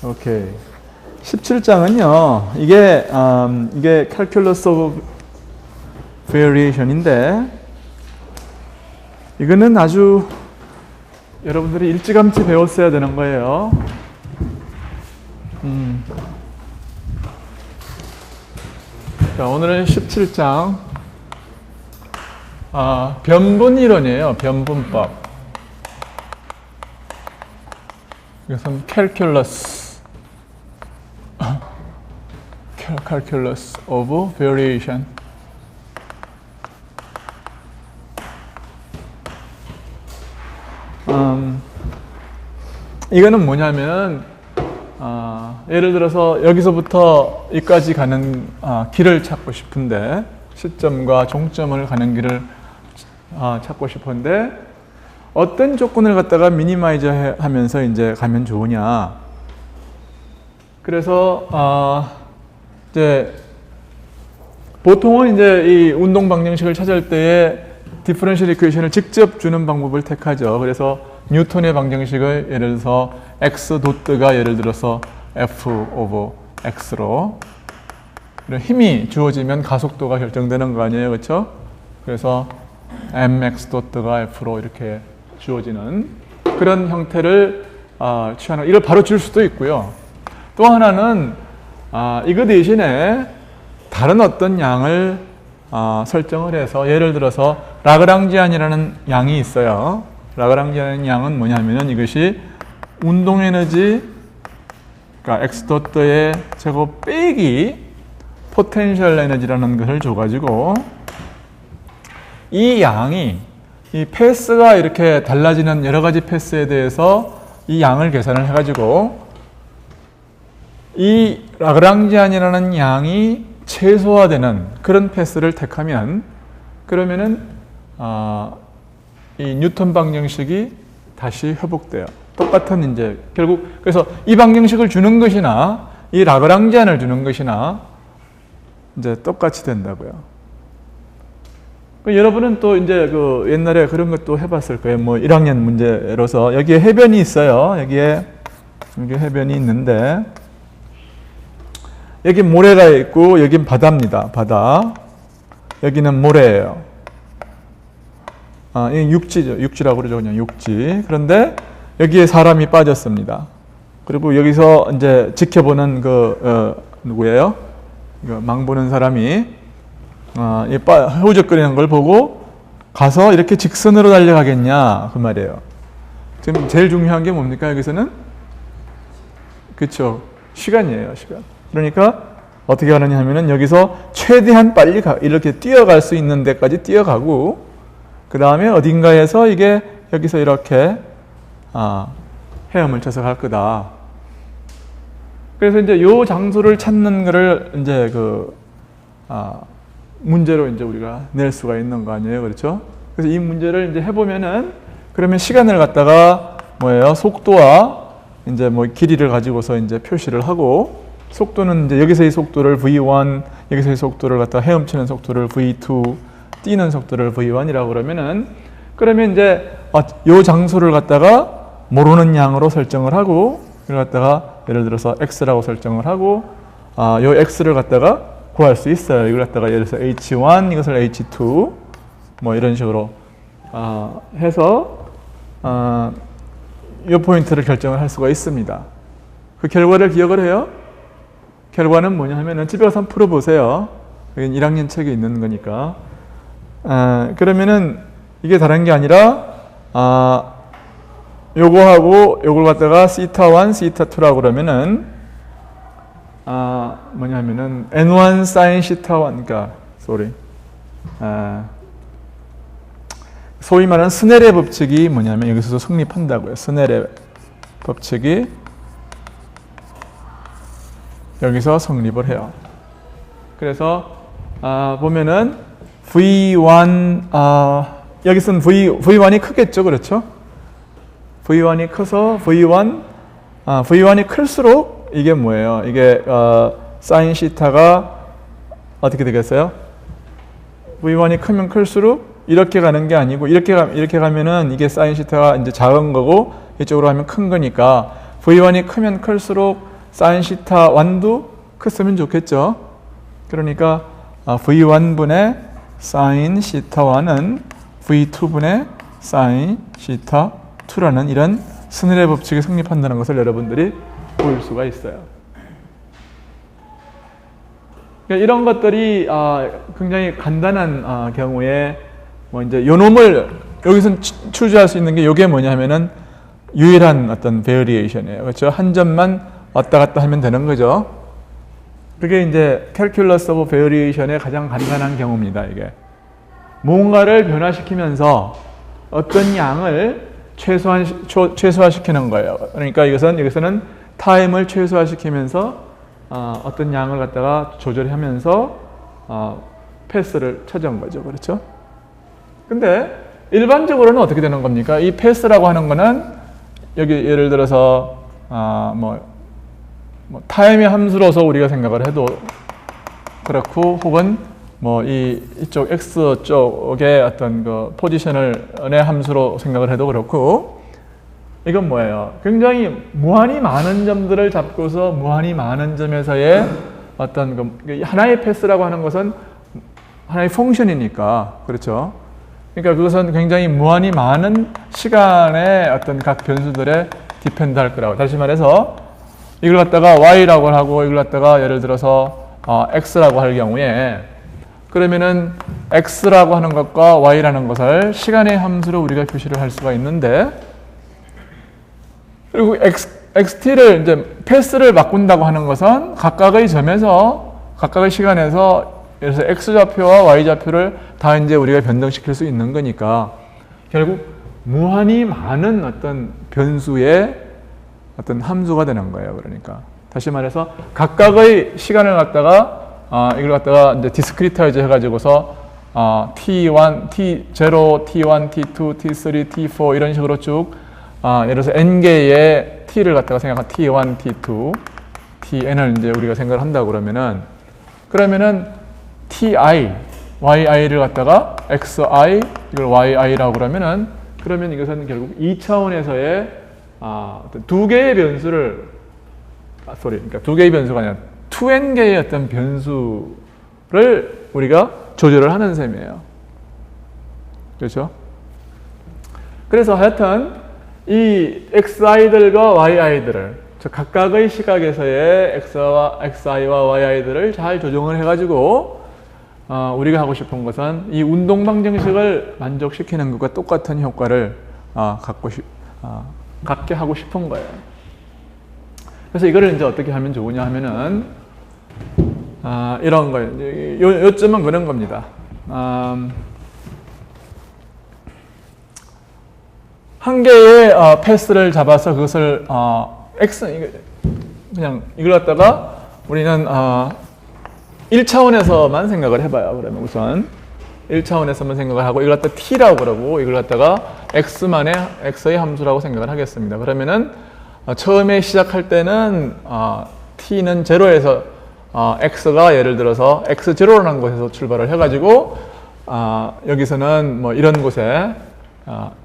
오케이. 17장은요, 이게 Calculus of Variation인데, 이거는 아주 여러분들이 일찌감치 배웠어야 되는 거예요. 자, 오늘은 17장, 변분이론이에요. 변분법. 이것은 Calculus of Variation. 이거는 뭐냐면, 예를 들어서 여기서부터 여기까지 가는 길을 찾고 싶은데, 시점과 종점을 가는 길을 찾고 싶은데, 어떤 조건을 갖다가 미니마이즈 하면서 이제 가면 좋으냐. 그래서, 이제, 보통은 이제 이 운동 방정식을 찾을 때에 디퍼런셜 이퀘이션을 직접 주는 방법을 택하죠. 그래서 뉴턴의 방정식을 예를 들어서 x 도트가 예를 들어서 f 오버 x로 힘이 주어지면 가속도가 결정되는 거 아니에요, 그렇죠? 그래서 mx 도트가 f로 이렇게 주어지는 그런 형태를 취하는, 이걸 바로 줄 수도 있고요. 또 하나는 이거 대신에 다른 어떤 양을 설정을 해서, 예를 들어서 라그랑지안이라는 양이 있어요. 라그랑지안 양은 뭐냐면은 이것이 운동 에너지, 그러니까 x 도트의 제곱 빼기 포텐셜 에너지라는 것을 줘가지고, 이 양이 이 패스가 이렇게 달라지는 여러 가지 패스에 대해서 이 양을 계산을 해가지고, 이 라그랑지안이라는 양이 최소화되는 그런 패스를 택하면, 그러면은 이 뉴턴 방정식이 다시 회복돼요. 똑같은 이제 결국, 그래서 이 방정식을 주는 것이나 이 라그랑지안을 주는 것이나 이제 똑같이 된다고요. 여러분은 또 이제 그 옛날에 그런 것도 해봤을 거예요. 뭐 1학년 문제로서 여기에 해변이 있어요. 여기에 해변이 있는데, 여기 모래가 있고 여긴 바다입니다. 바다. 여기는 모래예요. 이 육지죠. 육지라고 그러죠. 그냥 육지. 그런데 여기에 사람이 빠졌습니다. 그리고 여기서 이제 지켜보는 누구예요? 망 보는 사람이 허우적거리는 걸 보고 가서 이렇게 직선으로 달려가겠냐 그 말이에요. 지금 제일 중요한 게 뭡니까 여기서는? 그렇죠. 시간이에요. 시간. 그러니까 어떻게 하느냐 하면은 여기서 최대한 빨리 이렇게 뛰어갈 수 있는 데까지 뛰어가고, 그 다음에 어딘가에서 이게 여기서 이렇게 헤엄을 쳐서 갈 거다. 그래서 이제 요 장소를 찾는 거를 이제 문제로 이제 우리가 낼 수가 있는 거 아니에요, 그렇죠? 그래서 이 문제를 이제 해보면은, 그러면 시간을 갖다가 뭐예요? 속도와 이제 뭐 길이를 가지고서 이제 표시를 하고, 속도는 이제 여기서의 속도를 v1, 여기서의 속도를 갖다 헤엄치는 속도를 v2, 뛰는 속도를 v1이라고 그러면 이제 요 장소를 갖다가 모르는 양으로 설정을 하고, 이걸 갖다가 예를 들어서 x라고 설정을 하고, 요 x를 갖다가 구할 수 있어요. 이걸 갖다가 예를 들어서 h1, 이것을 h2, 뭐 이런 식으로 해서 요 포인트를 결정을 할 수가 있습니다. 그 결과를 기억을 해요. 결과는 뭐냐 하면은 집에 가서 한번 풀어보세요. 여긴 1학년 책에 있는 거니까. 그러면은 이게 다른 게 아니라 요거하고 요걸 갖다가 시타1, 시타2라고 그러면은 뭐냐 하면은 n1 sin 시타1, 그러니까 소위 말하는 스넬의 법칙이 뭐냐면 여기서 성립한다고요. 스넬의 법칙이 여기서 성립을 해요. 그래서 보면은 V1 여기서는 V1이 크겠죠, 그렇죠? V1이 커서 V1이 클수록 이게 뭐예요? 이게 사인 시타가 어떻게 되겠어요? V1이 크면 클수록 이렇게 가는 게 아니고 이렇게 가면은 이게 사인 시타가 이제 작은 거고 이쪽으로 하면 큰 거니까 V1이 크면 클수록 sin 시타 1도 컸으면 좋겠죠. 그러니까 V1분의 sin 시타 1은 V2분의 sin 시타 2라는 이런 스넬의 법칙이 성립한다는 것을 여러분들이 볼 수가 있어요. 그러니까 이런 것들이 굉장히 간단한 경우에 뭐 이제 요놈을 여기서 추주할 수 있는 게 이게 뭐냐면은 유일한 어떤 베리에이션이에요. 그렇죠? 한 점만 왔다 갔다 하면 되는 거죠. 그게 이제 calculus of variation의 가장 간단한 경우입니다. 이게 뭔가를 변화시키면서 어떤 양을 최소화시키는 거예요. 그러니까 여기서는 타임을 최소화시키면서 어떤 양을 갖다가 조절하면서 패스를 찾은 거죠. 그렇죠? 근데 일반적으로는 어떻게 되는 겁니까? 이 패스라고 하는 거는 여기 예를 들어서 타임의 함수로서 우리가 생각을 해도 그렇고, 혹은 이쪽 x 쪽의 어떤 그 포지션의 함수로 생각을 해도 그렇고, 이건 뭐예요? 굉장히 무한히 많은 점들을 잡고서 무한히 많은 점에서의 어떤 하나의 패스라고 하는 것은 하나의 펑션이니까, 그렇죠? 그러니까 그것은 굉장히 무한히 많은 시간의 어떤 각 변수들에 디펜드 할 거라고. 다시 말해서 이걸 갖다가 y라고 하고 이걸 갖다가 예를 들어서 x라고 할 경우에, 그러면은 x라고 하는 것과 y라는 것을 시간의 함수로 우리가 표시를 할 수가 있는데, 그리고 xt를 이제 패스를 바꾼다고 하는 것은 각각의 점에서 각각의 시간에서 그래서 x좌표와 y좌표를 다 이제 우리가 변동시킬 수 있는 거니까 결국 무한히 많은 어떤 변수의 어떤 함수가 되는 거예요. 그러니까 다시 말해서 각각의 시간을 갖다가 이걸 갖다가 이제 디스크리타이즈 해가지고서 t1, t0, t1, t2, t3, t4 이런 식으로 쭉 예를 들어서 n개의 t를 갖다가 생각한 t1, t2, tn을 이제 우리가 생각을 한다고 그러면은 ti, yi를 갖다가 xi, 이걸 yi라고 그러면 이것은 결국 2차원에서의 두 개의 변수를 그러니까 두 개의 변수가 아니라 2n개의 어떤 변수를 우리가 조절을 하는 셈이에요. 그렇죠? 그래서 하여튼 이 xi들과 yi들을 각각의 시각에서의 xi와 yi들을 잘 조정을 해가지고 우리가 하고 싶은 것은 이 운동 방정식을 만족시키는 것과 똑같은 효과를 갖게 하고 싶은 거예요. 그래서 이거를 이제 어떻게 하면 좋으냐 하면은 이런 거예요. 요점은 그런 겁니다. 한 개의 패스를 잡아서 그것을 그냥 이걸 갖다가 우리는 1차원에서만 생각을 해봐요. 그러면 우선 1차원에서만 생각을 하고 이걸 갖다 t라고 그러고 이걸 갖다가 x의 함수라고 생각을 하겠습니다. 그러면은 처음에 시작할 때는 t는 0에서 x가 예를 들어서 x0라는 곳에서 출발을 해가지고 여기서는 뭐 이런 곳에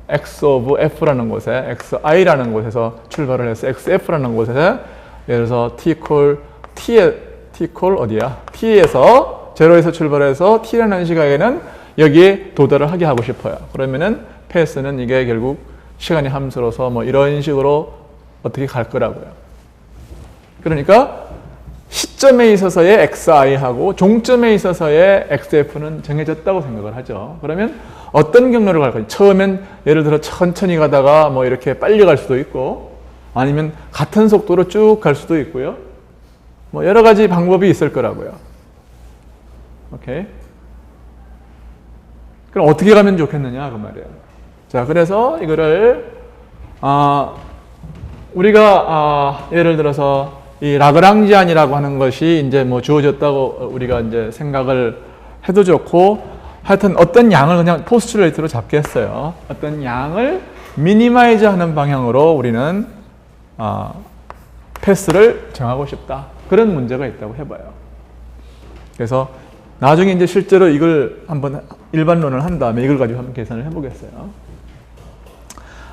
x of f라는 곳에 xi라는 곳에서 출발을 해서 xf라는 곳에서 예를 들어서 t 어디야? t에서 0에서 출발해서 t라는 시각에는 여기에 도달을 하게 하고 싶어요. 그러면은 패스는 이게 결국 시간의 함수로서 뭐 이런 식으로 어떻게 갈 거라고요. 그러니까 시점에 있어서의 xi하고 종점에 있어서의 xf는 정해졌다고 생각을 하죠. 그러면 어떤 경로를 갈 거예요? 처음엔 예를 들어 천천히 가다가 뭐 이렇게 빨리 갈 수도 있고 아니면 같은 속도로 쭉 갈 수도 있고요. 뭐 여러 가지 방법이 있을 거라고요. 오케이? 그럼 어떻게 가면 좋겠느냐 그 말이에요. 자, 그래서 이거를 우리가 예를 들어서 이 라그랑지안이라고 하는 것이 이제 뭐 주어졌다고 우리가 이제 생각을 해도 좋고, 하여튼 어떤 양을 그냥 포스츄레이트로 잡겠어요. 어떤 양을 미니마이즈 하는 방향으로 우리는 패스를 정하고 싶다. 그런 문제가 있다고 해봐요. 그래서 나중에 이제 실제로 이걸 한번 일반론을 한 다음에 이걸 가지고 한번 계산을 해보겠어요.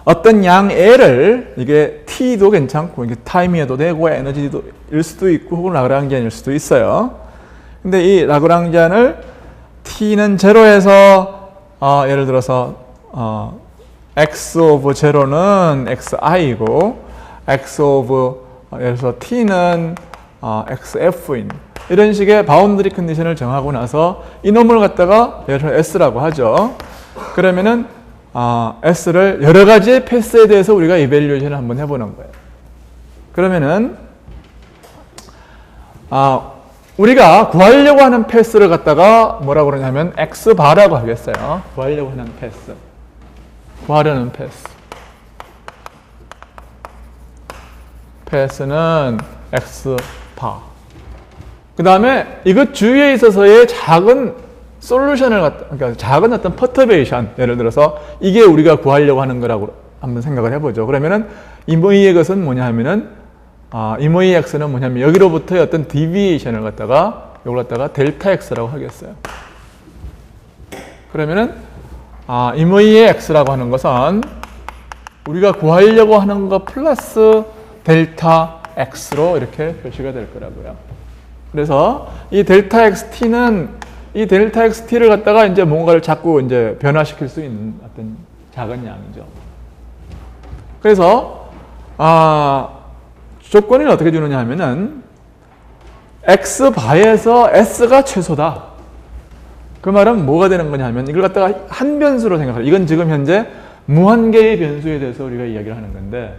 어떤 양 L을 이게 T도 괜찮고 이게 타임이어도 되고 에너지일 수도 있고 혹은 라그랑지안일 수도 있어요. 근데 이 라그랑지안을 T는 제로에서 예를 들어서 x 오브 제로는 xi이고 x 오브 예를 들어서 t는 xf인 이런 식의 바운드리 컨디션을 정하고 나서 이놈을 갖다가 예를 들어 s라고 하죠. 그러면은 s를 여러 가지의 패스에 대해서 우리가 이밸류에이션을 한번 해보는 거예요. 그러면은 우리가 구하려고 하는 패스를 갖다가 뭐라고 그러냐면 x바라고 하겠어요. 구하려고 하는 패스. 구하려는 패스. 패스는 x바. 그 다음에 이것 주위에 있어서의 작은 솔루션을 그러니까 작은 어떤 퍼터베이션, 예를 들어서 이게 우리가 구하려고 하는 거라고 한번 생각을 해보죠. 그러면은 이모이의 것은 뭐냐 하면은 이모이 x는 뭐냐면 여기로부터의 어떤 디비에이션을 갖다가 이걸 갖다가 델타 x라고 하겠어요. 그러면은 이모이의 x라고 하는 것은 우리가 구하려고 하는 것 플러스 델타 x로 이렇게 표시가 될 거라고요. 그래서 이 델타 xt는 이 델타 xt를 갖다가 이제 뭔가를 자꾸 이제 변화시킬 수 있는 어떤 작은 양이죠. 그래서 조건을 어떻게 주느냐 하면은 x바에서 s가 최소다. 그 말은 뭐가 되는 거냐 하면 이걸 갖다가 한 변수로 생각해요. 이건 지금 현재 무한개의 변수에 대해서 우리가 이야기를 하는 건데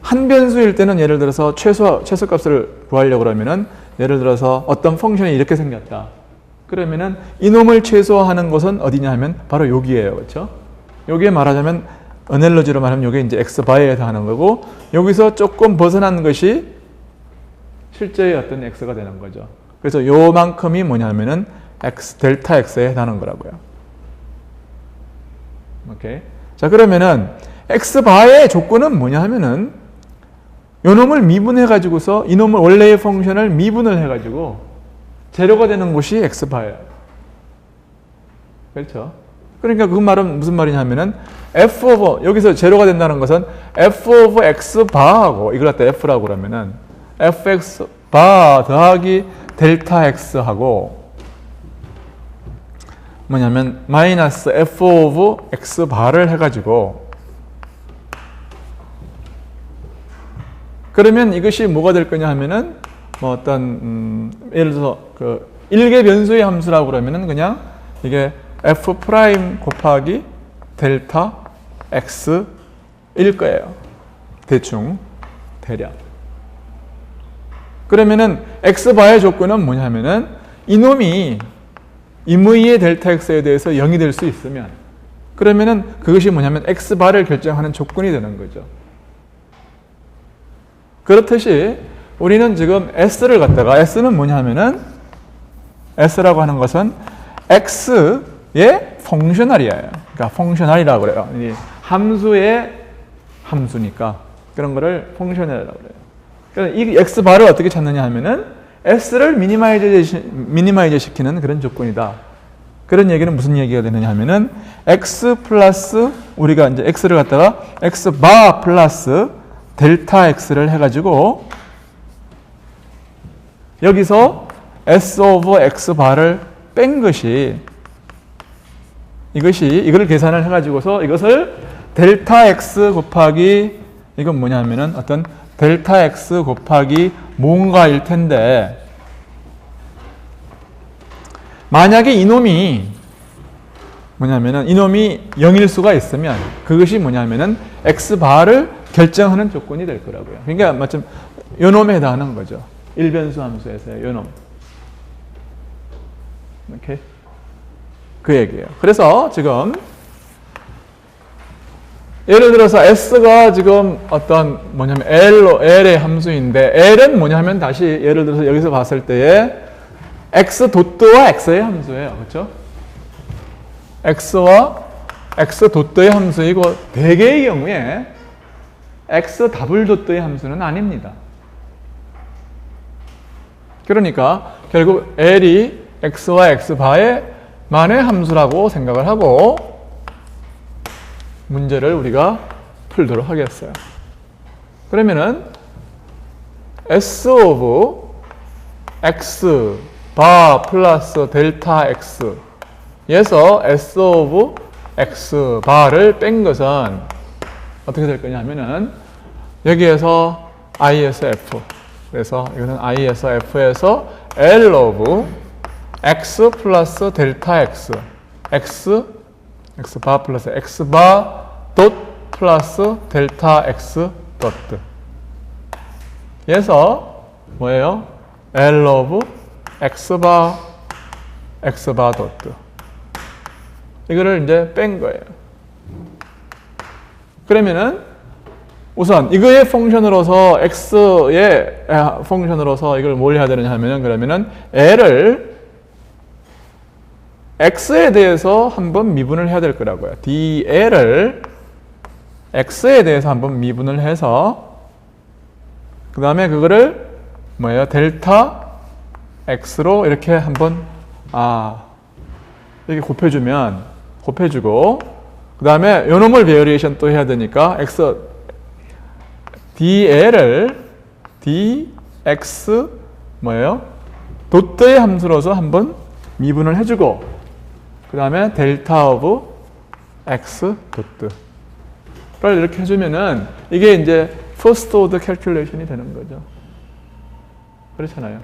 한 변수일 때는 예를 들어서 최소값을 구하려고 그러면은 예를 들어서 어떤 펑션이 이렇게 생겼다. 그러면은 이놈을 최소화하는 곳은 어디냐 하면 바로 여기에요. 그렇죠? 여기에 말하자면 어넬러지로 말하면 이게 이제 x바에 해당하는 거고 여기서 조금 벗어난 것이 실제의 어떤 x가 되는 거죠. 그래서 요만큼이 뭐냐면은 델타 x에 해당하는 거라고요. 오케이. 자, 그러면은 x바의 조건은 뭐냐 하면은 요놈을 미분해 가지고서 이놈을 원래의 펑션을 미분을 해 가지고 제로가 되는 곳이 x바예요. 그렇죠? 그러니까 그 말은 무슨 말이냐 하면은 f 오브 여기서 제로가 된다는 것은 f 오브 x 바하고 이걸 갖다 f라고 그러면은 fx 바 더하기 델타 x하고 뭐냐면 마이너스 f 오브 x 바를 해가지고 그러면 이것이 뭐가 될 거냐 하면은 뭐 어떤 예를 들어서 그 일개 변수의 함수라고 그러면은 그냥 이게 f 프라임 곱하기 델타 x일 거예요. 대충 대략. 그러면은 x바의 조건은 뭐냐면은 이놈이 이무이의 델타 x에 대해서 0이 될 수 있으면 그러면은 그것이 뭐냐면 x바를 결정하는 조건이 되는 거죠. 그렇듯이 우리는 지금 s를 갖다가 s는 뭐냐면은 s라고 하는 것은 x의 펑셔널이에요. 그러니까 펑셔널이라고 그래요. 이 함수의 함수니까 그런 거를 펑셔널이라고 그래요. 그래서 이 x바를 어떻게 찾느냐 하면은 s를 미니마이즈 시키는 그런 조건이다. 그런 얘기는 무슨 얘기가 되느냐 하면은 x 플러스 우리가 이제 x를 갖다가 x바 플러스 델타 x를 해가지고 여기서 s 오브 x 바를 뺀 것이 이거를 계산을 해가지고서 이것을 델타 x 곱하기 이건 뭐냐면은 어떤 델타 x 곱하기 뭔가일 텐데 만약에 이놈이 뭐냐면은 이놈이 0일 수가 있으면 그것이 뭐냐면은 x바를 결정하는 조건이 될 거라고요. 그러니까 마침 요놈에 해당하는 거죠. 일변수 함수에서의 요놈. 오케이? 그 얘기예요. 그래서 지금 예를 들어서 s가 지금 어떤 뭐냐면 L의 함수인데 L은 뭐냐면 다시 예를 들어서 여기서 봤을 때에 x 도트와 x의 함수예요. 그렇죠? x와 x 도트의 함수이고 대개의 경우에 x 더블 도트의 함수는 아닙니다. 그러니까 결국 L이 x와 x바의 만의 함수라고 생각을 하고 문제를 우리가 풀도록 하겠어요. 그러면은 S of x 바 플러스 델타 x 에서 S of x 바를 뺀 것은 어떻게 될 거냐 하면은 여기에서 I에서 F, 그래서 이거는 I에서 F에서 L of x 플러스 델타 x x 바 플러스 x 바 돗 플러스 델타 x 돗 에서 뭐예요? L of x 바 돗 이거를 이제 뺀 거예요. 그러면은 우선 이거의 펑션으로서 x의 펑션으로서 이걸 뭘 해야 되느냐 하면은 그러면은 L을 x에 대해서 한번 미분을 해야 될 거라고요. dl을 x에 대해서 한번 미분을 해서 그 다음에 그거를 뭐예요? 델타 x로 이렇게 한번 이렇게 곱해주고 그 다음에 요놈을 베어리에이션 또 해야 되니까 x dl을 dx 뭐예요? 도트의 함수로서 한번 미분을 해주고 그 다음에 델타 오브 x 도트를 이렇게 해주면은 이게 이제 first order calculation이 되는 거죠. 그렇잖아요.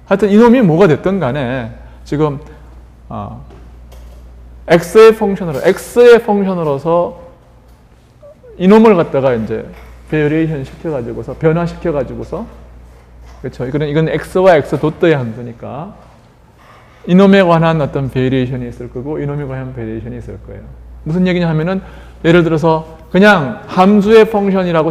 하여튼 이놈이 뭐가 됐든 간에 지금 x의 펑션으로서 이놈을 갖다가 이제 베리에이션 시켜가지고서 변화시켜가지고서 그렇죠. 이건 x와 x 도트의 함수니까 이놈에 관한 어떤 베리에이션이 있을 거고 이놈에 관한 베리에이션이 있을 거예요. 무슨 얘기냐 하면은 예를 들어서 그냥 함수의 펑션이라고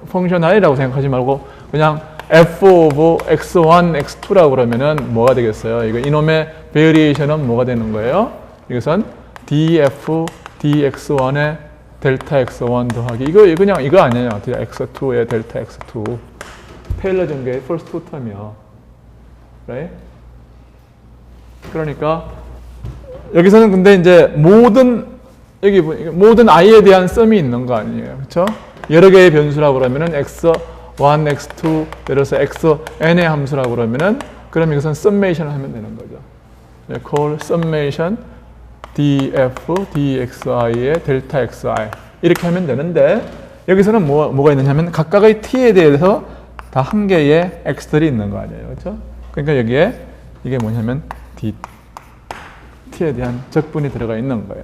펑셔널이라고 생각하지 말고 그냥 f of x1, x2라고 그러면은 뭐가 되겠어요? 이놈의 베리에이션은 뭐가 되는 거예요? 이것은 df dx1의 델타 x1 더하기 이거 아니에요. x2의 델타 x2 테일러 전개의 first two term이요. right? 그러니까 여기서는 근데 이제 모든 i에 대한 썸이 있는 거 아니에요. 그렇죠? 여러 개의 변수라고 그러면은 x1, x2, 예를 들어서 xn의 함수라고 그러면은 그럼 이것은 썸메이션을 하면 되는 거죠. call summation df dxi의 델타 xi 이렇게 하면 되는데 여기서는 뭐가 있느냐면 각각의 t에 대해서 다 한 개의 x들이 있는 거 아니에요. 그렇죠? 그러니까 여기에 이게 뭐냐면 t에 대한 적분이 들어가 있는 거예요.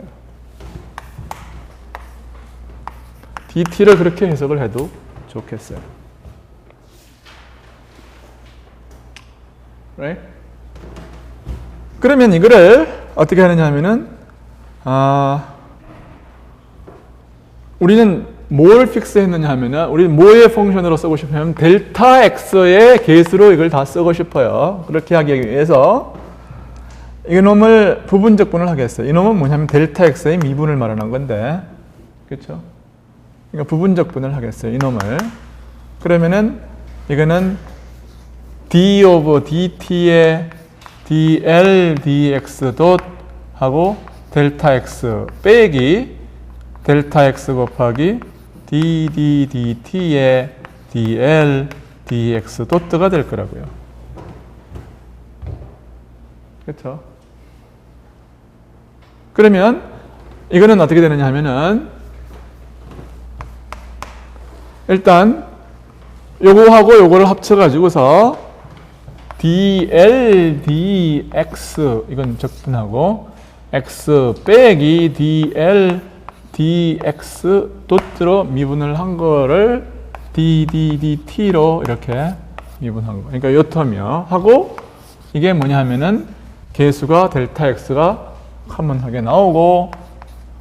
dt를 그렇게 해석을 해도 좋겠어요. right? 그러면 이거를 어떻게 하느냐 하면은 우리는 뭘 픽스했느냐 하면은 우리는 뭐의 펑션으로 쓰고 싶으면 델타 x의 개수로 이걸 다 쓰고 싶어요. 그렇게 하기 위해서 이놈을 부분적분을 하겠어요. 이놈은 뭐냐면 델타 x의 미분을 말하는 건데 그렇죠? 그러니까 부분적분을 하겠어요. 이놈을 그러면은 이거는 d over dt의 dl dx 돗 하고 델타 x 빼기 델타 x 곱하기 dd dt의 dl dx 돗가 될 거라고요. 그렇죠? 그러면 이거는 어떻게 되느냐 하면은 일단 요거하고 요거를 합쳐가지고서 dl dx 이건 적분하고 x 빼기 dl dx 도트로 미분을 한 거를 dd dt로 이렇게 미분한 거. 그러니까 요 텀이요. 하고 이게 뭐냐 하면은 개수가 델타 x가 커먼하게 나오고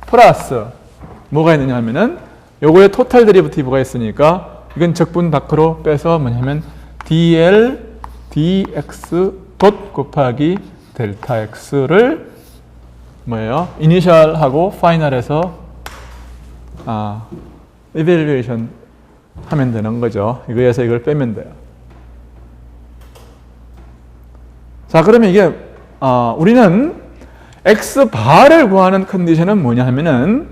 플러스 뭐가 있느냐 하면은 요거에 토탈 데리버티브가 있으니까 이건 적분 밖으로 빼서 뭐냐면 dl dx 돗 곱하기 델타 x를 뭐예요? 이니셜하고 파이널에서 이밸류에이션 하면 되는 거죠. 이거에서 이걸 빼면 돼요. 자, 그러면 이게 우리는 x 바를 구하는 컨디션은 뭐냐 하면은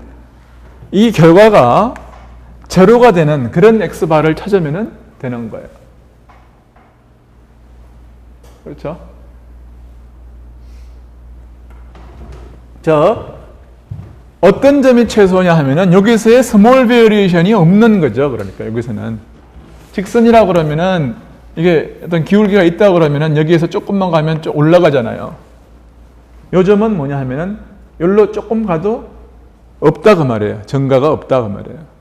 이 결과가 제로가 되는 그런 x바를 찾으면 되는 거예요. 그렇죠? 자, 어떤 점이 최소냐 하면은 여기서의 스몰 베리에이션이 없는 거죠. 그러니까 여기서는 직선이라고 그러면은 이게 어떤 기울기가 있다 그러면은 여기에서 조금만 가면 좀 올라가잖아요. 요 점은 뭐냐 하면은 여기로 조금 가도 없다 그 말이에요. 증가가 없다 그 말이에요.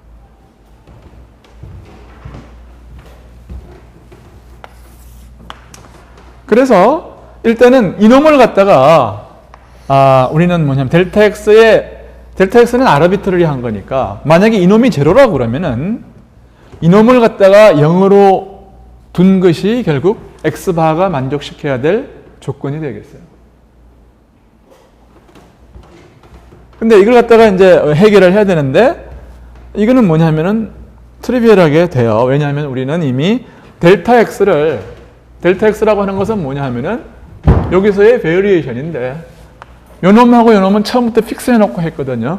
그래서 일단은 이놈을 갖다가 우리는 뭐냐면 델타 x는 아르비트러리 한 거니까 만약에 이놈이 제로라고 그러면은 이놈을 갖다가 0으로 둔 것이 결국 x바가 만족시켜야 될 조건이 되겠어요. 근데 이걸 갖다가 이제 해결을 해야 되는데 이거는 뭐냐면은 트리비얼하게 돼요. 왜냐하면 우리는 이미 델타 x라고 하는 것은 뭐냐 하면은 여기서의 베리에이션인데 요놈하고 요놈은 처음부터 픽스해 놓고 했거든요.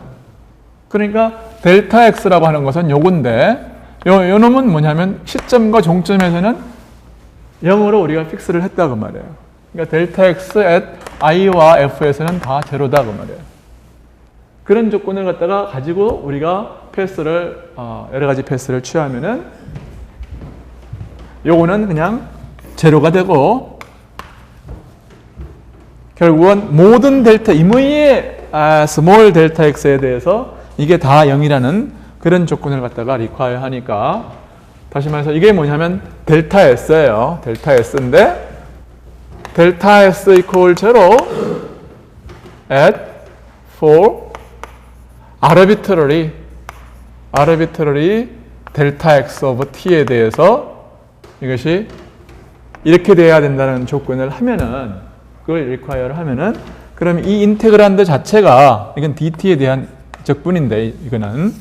그러니까 델타 x라고 하는 것은 요건데 요놈은 뭐냐면 시점과 종점에서는 0으로 우리가 픽스를 했다고 말이에요. 그러니까 델타 x at i와 f에서는 다 제로다 그 말이에요. 그런 조건을 갖다가 가지고 우리가 여러 가지 패스를 취하면은 요거는 그냥 제로가 되고 결국은 모든 델타 임의의 스몰 델타 x에 대해서 이게 다 0이라는 그런 조건을 갖다가 require 하니까 다시 말해서 이게 뭐냐면 델타 s예요. 델타 s인데 델타 s equal 0 at for arbitrary 델타 x of t에 대해서 이것이 이렇게 돼야 된다는 조건을 하면은 그걸 require를 하면은 그러면 이 인테그란드 자체가 이건 dt에 대한 적분인데 이거는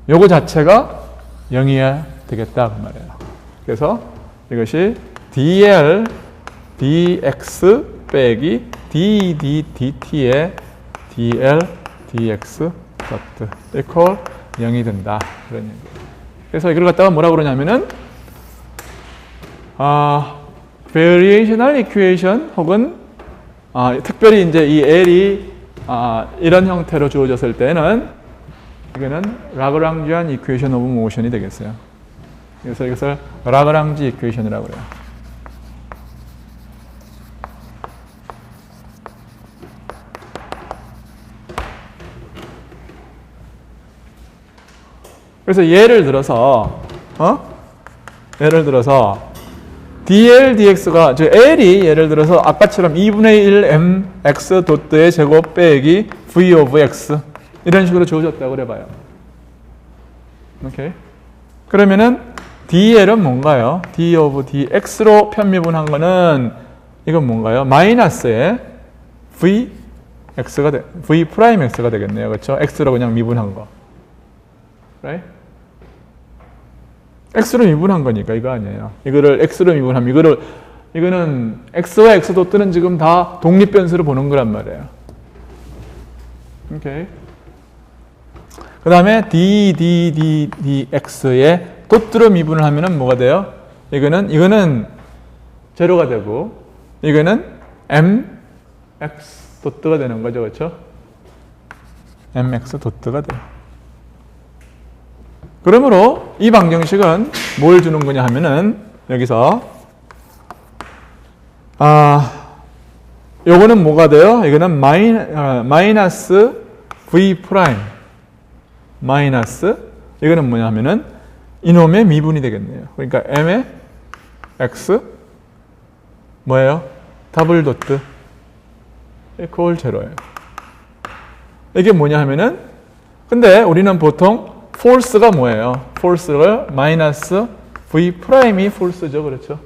요거 자체가 0이어야 되겠다 그 말이에요. 그래서 이것이 dl dx 빼기 d dt의 dl dx dot equal 0이 된다 그런 얘기예요. 그래서 이걸 갖다가 뭐라고 그러냐면은 variational equation 혹은 특별히 이제 이 L이 이런 형태로 주어졌을 때는 이거는 라그랑지안 이퀘이션 오브 모션이 되겠어요. 그래서 이것을 라그랑지 이퀘이션이라고 그래요. 그래서 예를 들어서 dl dx가 L이 예를 들어서 아까처럼 2분의 1 mx 도트의 제곱 빼기 v of x 이런 식으로 주어졌다고 그래봐요. 오케이. 그러면은 dl은 뭔가요? d of dx로 편미분한 거는 이건 뭔가요? 마이너스의 v 프라임 x가 되겠네요. 그렇죠? x로 그냥 미분한 거. right? x로 미분한 거니까 이거 아니에요. 이거를 x로 미분하면 이거는 x와 x 도트는 지금 다 독립변수로 보는 거란 말이에요. 오케이. 그 다음에 dx에 도트로 미분을 하면은 뭐가 돼요? 이거는 제로가 되고 이거는 mx 도트가 되는 거죠. 그렇죠? mx 도트가 돼요. 그러므로 이 방정식은 뭘 주는 거냐 하면은 여기서 요거는 뭐가 돼요? 이거는 마이너스 v 프라임 마이너스 이거는 뭐냐 하면은 이놈의 미분이 되겠네요. 그러니까 m의 x 뭐예요? 더블 도트 equal 제로예요. 이게 뭐냐 하면은 근데 우리는 보통 false가 뭐예요? false를 마이너스 v 프라임이 false죠. 그렇죠?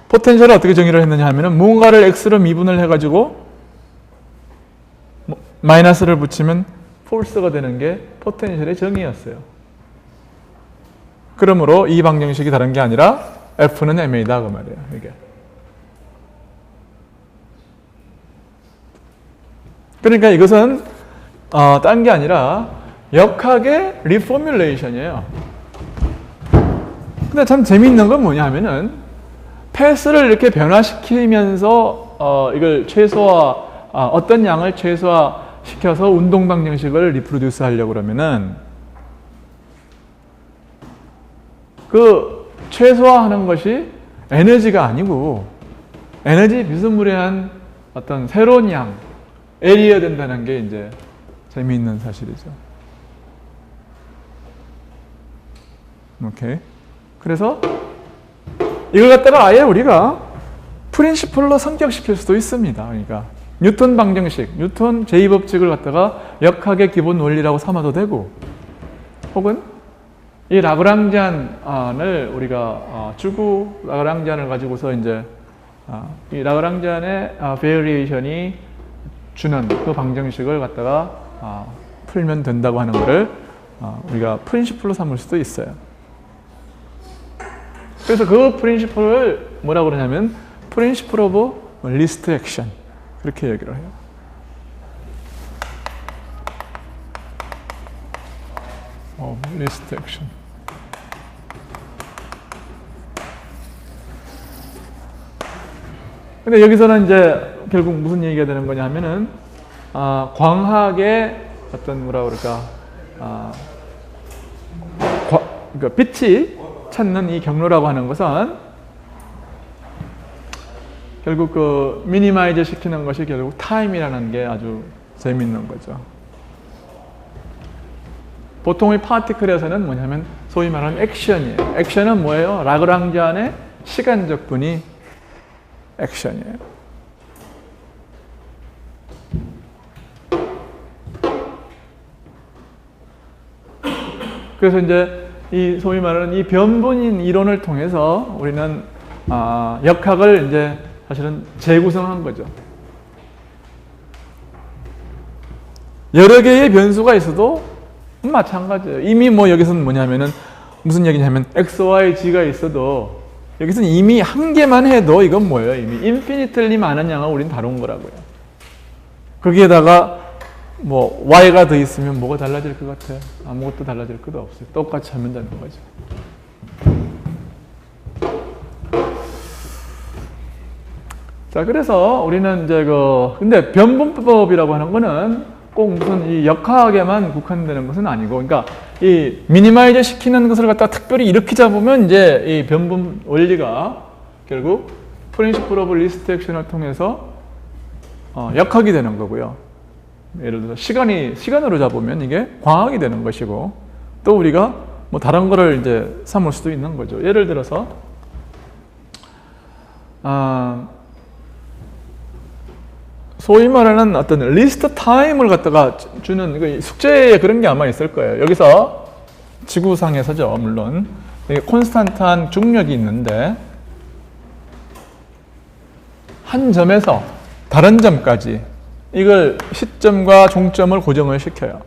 포텐셜을 어떻게 정의를 했느냐 하면은 뭔가를 x로 미분을 해가지고 마이너스를 붙이면 false가 되는 게 포텐셜의 정의였어요. 그러므로 이 방정식이 다른 게 아니라 f는 ma다 그 말이에요. 이게. 그러니까 이것은 딴 게 아니라 역학의 리포뮬레이션이에요. 근데 참 재미있는 건 뭐냐 하면은 패스를 이렇게 변화시키면서 이걸 어떤 양을 최소화시켜서 운동 방정식을 리프로듀스 하려고 그러면은 그 최소화하는 것이 에너지가 아니고 에너지 비스무리한 어떤 새로운 양, L이어야 된다는 게 이제 재미있는 사실이죠. 오케이. 그래서 이걸 갖다가 아예 우리가 프린시플로 성격시킬 수도 있습니다. 그러니까 뉴턴 방정식, 뉴턴 제2법칙을 갖다가 역학의 기본 원리라고 삼아도 되고, 혹은 이 라그랑지안을 우리가 주구 라그랑지안을 가지고서 이제 이 라그랑지안의 베리에이션이 주는 그 방정식을 갖다가 풀면 된다고 하는 것을 우리가 프린시플로 삼을 수도 있어요. 그래서 그 프린시플을 뭐라고 그러냐면 프린시플 오브 리스트 액션, 그렇게 얘기를 해요. 리스트 액션. 근데 여기서는 이제 결국 무슨 얘기가 되는 거냐 하면은 광학의 어떤 뭐라 그럴까 그러니까 빛이 찾는 이 경로라고 하는 것은 결국 그 미니마이즈 시키는 것이 결국 타임이라는 게 아주 재밌는 거죠. 보통 이 파티클에서는 뭐냐면 소위 말하는 액션이에요. 액션은 뭐예요? 라그랑지안의 시간적 분이 액션이에요. 그래서 이제 이 소위 말하는 이 변분인 이론을 통해서 우리는 역학을 이제 사실은 재구성한 거죠. 여러 개의 변수가 있어도 마찬가지예요. 이미 뭐 여기서는 뭐냐면은 무슨 얘기냐면 x, y, g가 있어도 여기서는 이미 한 개만 해도 이건 뭐예요? 이미 인피니틀리 많은 양을 우린 다룬 거라고요. 거기에다가 뭐 y가 더 있으면 뭐가 달라질 것 같아요? 아무것도 달라질 것도 없어요. 똑같이 하면 되는 거죠. 자, 그래서 우리는 이제 근데 변분법이라고 하는 거는 꼭 무슨 이 역학에만 국한되는 것은 아니고, 그러니까 이 미니마이즈 시키는 것을 갖다 특별히 이렇게 잡으면 이제 이 변분 원리가 결국 프린시플 오브 리스트 액션을 통해서 역학이 되는 거고요. 예를 들어서 시간으로 잡으면 이게 광학이 되는 것이고, 또 우리가 뭐 다른 거를 이제 삼을 수도 있는 거죠. 예를 들어서 소위 말하는 어떤 리스트 타임을 갖다가 주는 숙제에 그런 게 아마 있을 거예요. 여기서 지구상에서죠, 물론 콘스탄트한 중력이 있는데 한 점에서 다른 점까지 이걸 시점과 종점을 고정을 시켜요.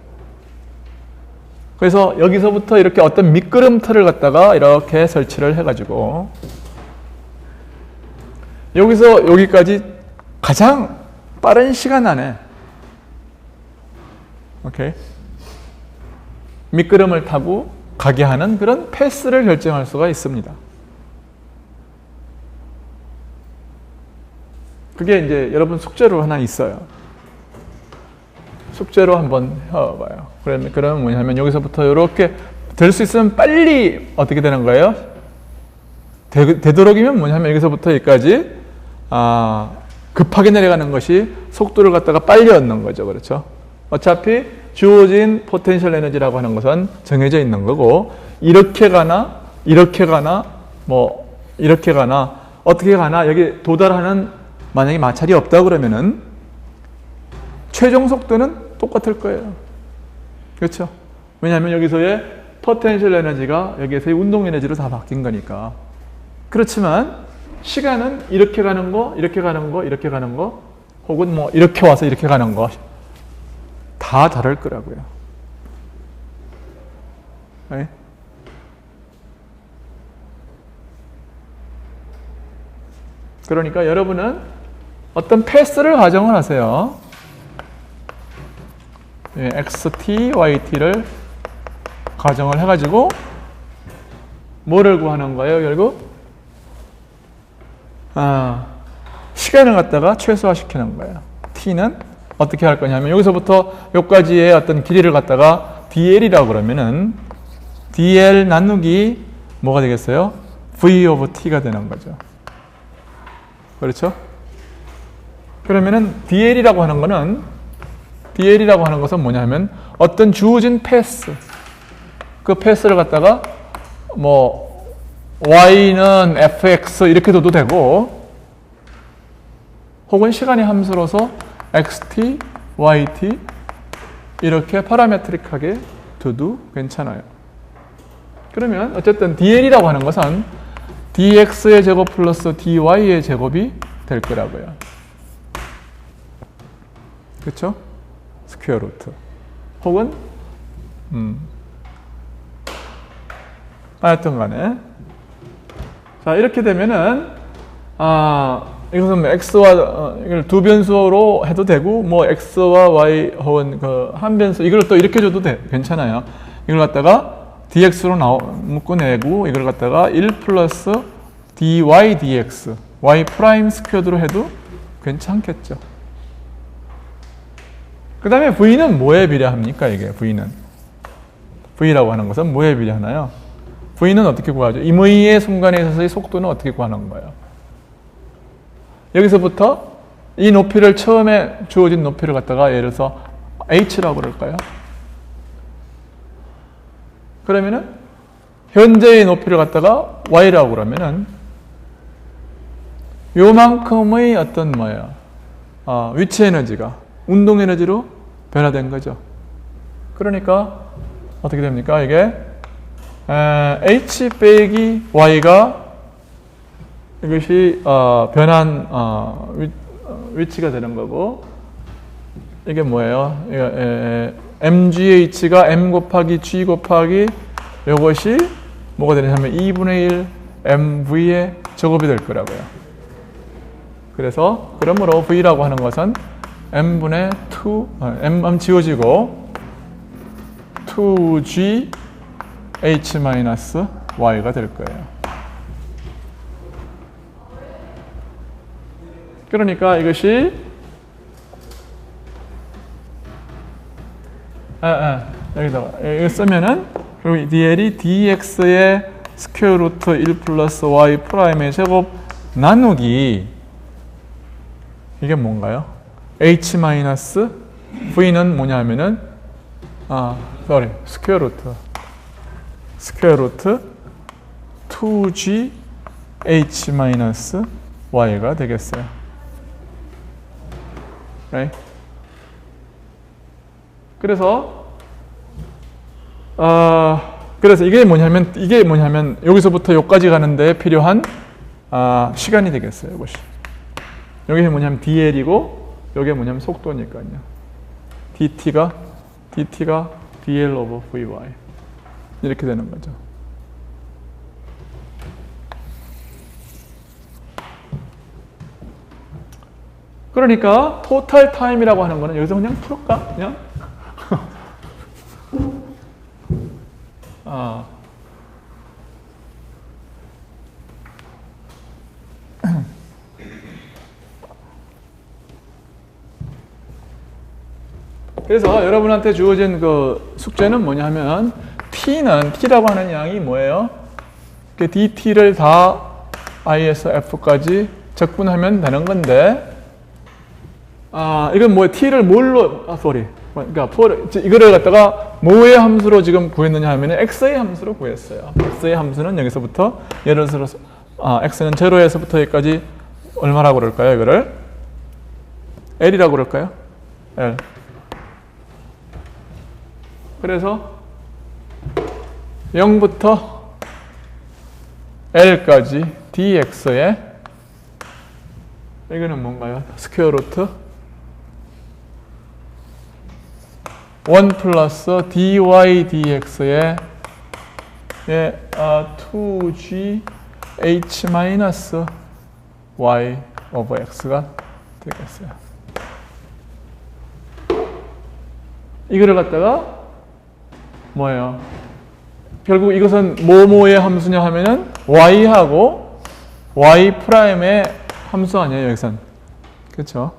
그래서 여기서부터 이렇게 어떤 미끄럼틀을 갖다가 이렇게 설치를 해가지고 여기서 여기까지 가장 빠른 시간 안에 미끄럼을 타고 가게 하는 그런 패스를 결정할 수가 있습니다. 그게 이제 여러분 숙제로 하나 있어요. 숙제로 한번 해봐요. 그러면 뭐냐면 여기서부터 이렇게 될 수 있으면 빨리 어떻게 되는 거예요? 되도록이면 뭐냐면 여기서부터 여기까지 급하게 내려가는 것이 속도를 갖다가 빨리 얻는 거죠. 그렇죠? 어차피 주어진 포텐셜 에너지라고 하는 것은 정해져 있는 거고, 이렇게 가나 이렇게 가나 뭐 이렇게 가나 어떻게 가나 여기 도달하는 만약에 마찰이 없다 그러면은 최종 속도는 똑같을 거예요. 그렇죠? 왜냐하면 여기서의 포텐셜 에너지가 여기에서의 운동 에너지로 다 바뀐 거니까. 그렇지만 시간은 이렇게 가는 거, 이렇게 가는 거, 이렇게 가는 거, 혹은 뭐 이렇게 와서 이렇게 가는 거 다 다를 거라고요. 네? 그러니까 여러분은 어떤 패스를 가정을 하세요. 예, xt, yt를 가정을 해가지고 뭐를 구하는 거예요, 결국? 시간을 갖다가 최소화시키는 거예요. t는 어떻게 할 거냐면 여기서부터 여기까지의 어떤 길이를 갖다가 dl이라고 그러면은 dl 나누기 뭐가 되겠어요? v of t가 되는 거죠. 그렇죠? 그러면은 dl이라고 하는 것은 뭐냐면 어떤 주어진 패스, 그 패스를 갖다가 뭐 y는 fx 이렇게 둬도 되고, 혹은 시간의 함수로서 xt, yt 이렇게 파라메트릭하게 둬도 괜찮아요. 그러면 어쨌든 dl이라고 하는 것은 dx의 제곱 플러스 dy의 제곱이 될 거라고요. 그렇죠? 스퀘어 루트 혹은 하여튼 간에 자, 이렇게 되면은 이것은 뭐 x와 이걸 두 변수로 해도 되고, 뭐 x와 y 혹은 그 한 변수 이걸 또 이렇게 줘도 괜찮아요. 이걸 갖다가 dx로 묶어내고 이걸 갖다가 1 플러스 dy dx y 프라임 스퀘어드로 해도 괜찮겠죠. 그 다음에 v는 뭐에 비례합니까? 이게 v라고 하는 것은 뭐에 비례하나요? v는 어떻게 구하죠? 임의의 순간에 있어서의 속도는 어떻게 구하는 거예요? 여기서부터 이 높이를 처음에 주어진 높이를 갖다가 예를 들어서 h라고 그럴까요? 그러면은 현재의 높이를 갖다가 y라고 그러면은 요만큼의 어떤 뭐예요? 위치 에너지가 운동 에너지로 변화된 거죠. 그러니까 어떻게 됩니까? 이게 h 빼기 y가 이것이 변한 위치가 되는 거고, 이게 뭐예요? mgh가 m 곱하기 g 곱하기 이것이 뭐가 되냐면 2분의 1 mv의 제곱이 될 거라고요. 그래서 그러므로 v라고 하는 것은 m분의 2 m 지워지고 2g h 마이너스 y가 될 거예요. 그러니까 이것이 여기다가 이거 쓰면은 그리고 dl이 dx의 스퀘어 루트 1 플러스 y 프라임의 제곱 나누기 이게 뭔가요? h 마이너스 v는 뭐냐 하면은 스퀘어 루트 2g h 마이너스 y가 되겠어요. Right? 그래서 이게 뭐냐면 여기서부터 여기까지 가는데 필요한 시간이 되겠어요. 이것이. 여기 뭐냐면 dl이고 여기 뭐냐면 속도니까요. dt가 dl over vy 이렇게 되는 거죠. 그러니까 토탈 타임이라고 하는 거는 여기서 그냥 풀을까? 그냥 그래서 여러분한테 주어진 그 숙제는 뭐냐 하면 t라고 하는 양이 뭐예요? 그 dt를 다 i에서 f까지 적분하면 되는 건데, 이건 뭐 t를 뭘로 그러니까 이거를 갖다가 뭐의 함수로 지금 구했느냐 하면 x의 함수로 구했어요. x의 함수는 여기서부터 예를 들어서 x는 0에서부터 여기까지 얼마라고 그럴까요? 이거를 l이라고 그럴까요? l. 그래서 0부터 l까지 dx의 이거는 뭔가요? 스퀘어 루트 1 플러스 dy dx의 2g h 마이너스 y over x가 되겠어요. 이거를 갖다가 뭐예요? 결국 이것은 뭐뭐의 함수냐 하면은 y하고 y 프라임의 함수 아니에요, 여기선. 그렇죠?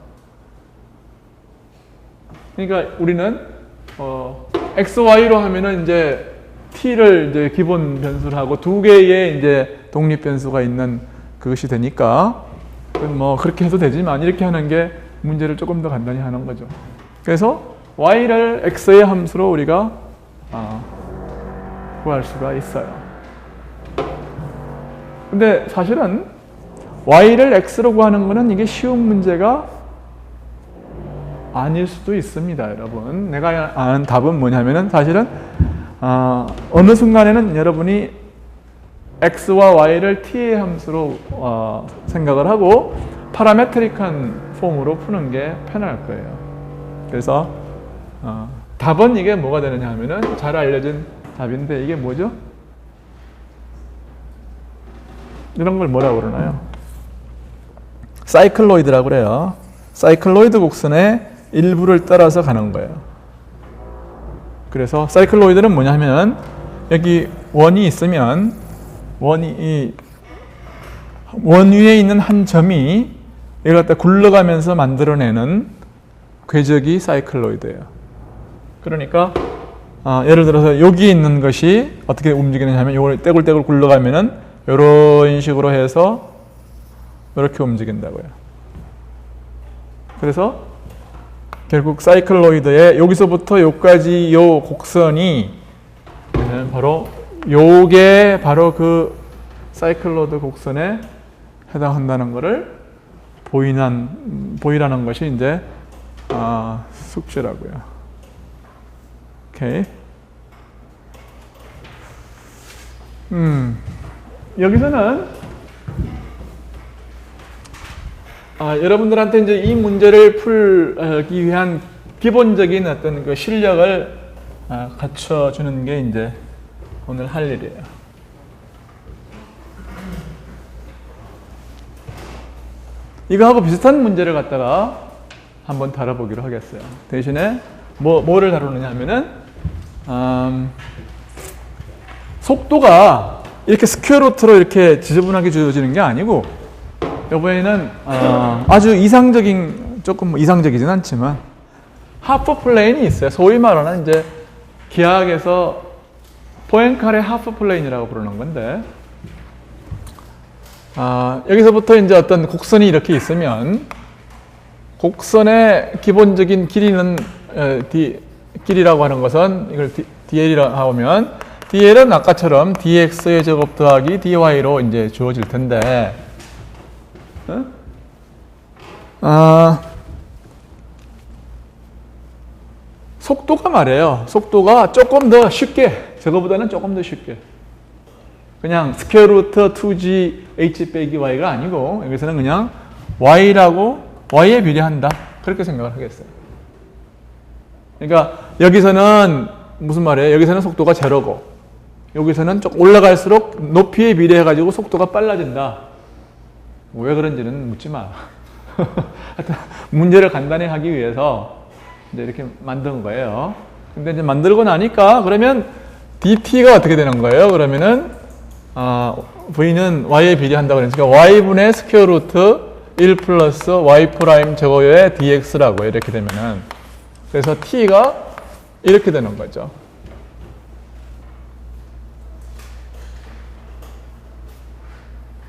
그러니까 우리는 x, y로 하면은 이제 t를 이제 기본 변수를 하고 두 개의 이제 독립 변수가 있는 그것이 되니까 뭐 그렇게 해도 되지만 이렇게 하는 게 문제를 조금 더 간단히 하는 거죠. 그래서 y를 x의 함수로 우리가 구할 수가 있어요. 근데 사실은 y를 x로 구하는 거는 이게 쉬운 문제가 아닐 수도 있습니다, 여러분. 내가 아는 답은 뭐냐면은 사실은 어느 순간에는 여러분이 x와 y를 t의 함수로 생각을 하고 파라메트릭한 폼으로 푸는 게 편할 거예요. 그래서 답은 이게 뭐가 되느냐 하면은 잘 알려진 답인데 이게 뭐죠? 이런 걸 뭐라고 그러나요? 사이클로이드라고 그래요. 사이클로이드 곡선의 일부를 따라서 가는 거예요. 그래서 사이클로이드는 뭐냐 하면 여기 원이 있으면 원 위에 있는 한 점이 이걸 갖다 굴러가면서 만들어내는 궤적이 사이클로이드예요. 그러니까 예를 들어서 여기 있는 것이 어떻게 움직이느냐 하면 이걸 떼굴떼굴 굴러가면은 이런 식으로 해서 이렇게 움직인다고요. 그래서 결국 사이클로이드의 여기서부터 여기까지 요 곡선이 바로 요게 바로 그 사이클로이드 곡선에 해당한다는 것을 보이라는 것이 이제 숙제라고요. 오케이. 여기서는 여러분들한테 이제 이 문제를 풀기 위한 기본적인 어떤 그 실력을 갖춰주는 게 이제 오늘 할 일이에요. 이거하고 비슷한 문제를 갖다가 한번 다뤄보기로 하겠어요. 대신에 뭐를 다루느냐 하면은 속도가 이렇게 스퀘어 루트로 이렇게 지저분하게 주어지는 게 아니고 이번에는 아주 이상적인, 조금 이상적이진 않지만 하프 플레인이 있어요. 소위 말하는 이제 기하학에서 포엔칼의 하프 플레인이라고 부르는 건데 여기서부터 이제 어떤 곡선이 이렇게 있으면 곡선의 기본적인 길이는 길이라고 하는 것은 이걸 dl이라고 하면 dl은 아까처럼 dx의 제곱 더하기 dy로 이제 주어질 텐데 속도가 말이에요. 속도가 조금 더 쉽게, 저거보다는 조금 더 쉽게. 그냥 스퀘어 루트 2g h 빼기 y가 아니고 여기서는 그냥 y에 비례한다. 그렇게 생각을 하겠어요. 그러니까 여기서는 무슨 말이에요? 여기서는 속도가 제로고 여기서는 조금 올라갈수록 높이에 비례해가지고 속도가 빨라진다. 왜 그런지는 묻지 마. 하여튼 문제를 간단히 하기 위해서 이제 이렇게 만든 거예요. 근데 이제 만들고 나니까 그러면 dt가 어떻게 되는 거예요? 그러면은 v는 y에 비례한다고 그러니까 y분의 스퀘어 루트 1 플러스 y 프라임 제곱의 dx라고 이렇게 되면은 그래서 t가 이렇게 되는 거죠.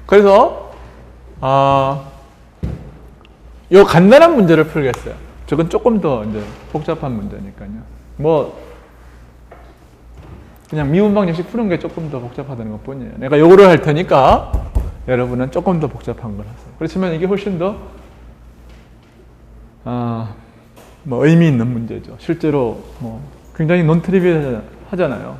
그래서 요 간단한 문제를 풀겠어요. 저건 조금 더 이제 복잡한 문제니까요. 그냥 미분 방정식 푸는 게 조금 더 복잡하다는 것 뿐이에요. 내가 요거를 할 테니까 여러분은 조금 더 복잡한 걸 하세요. 그렇지만 이게 훨씬 더 의미 있는 문제죠. 실제로 굉장히 논트리비얼하잖아요.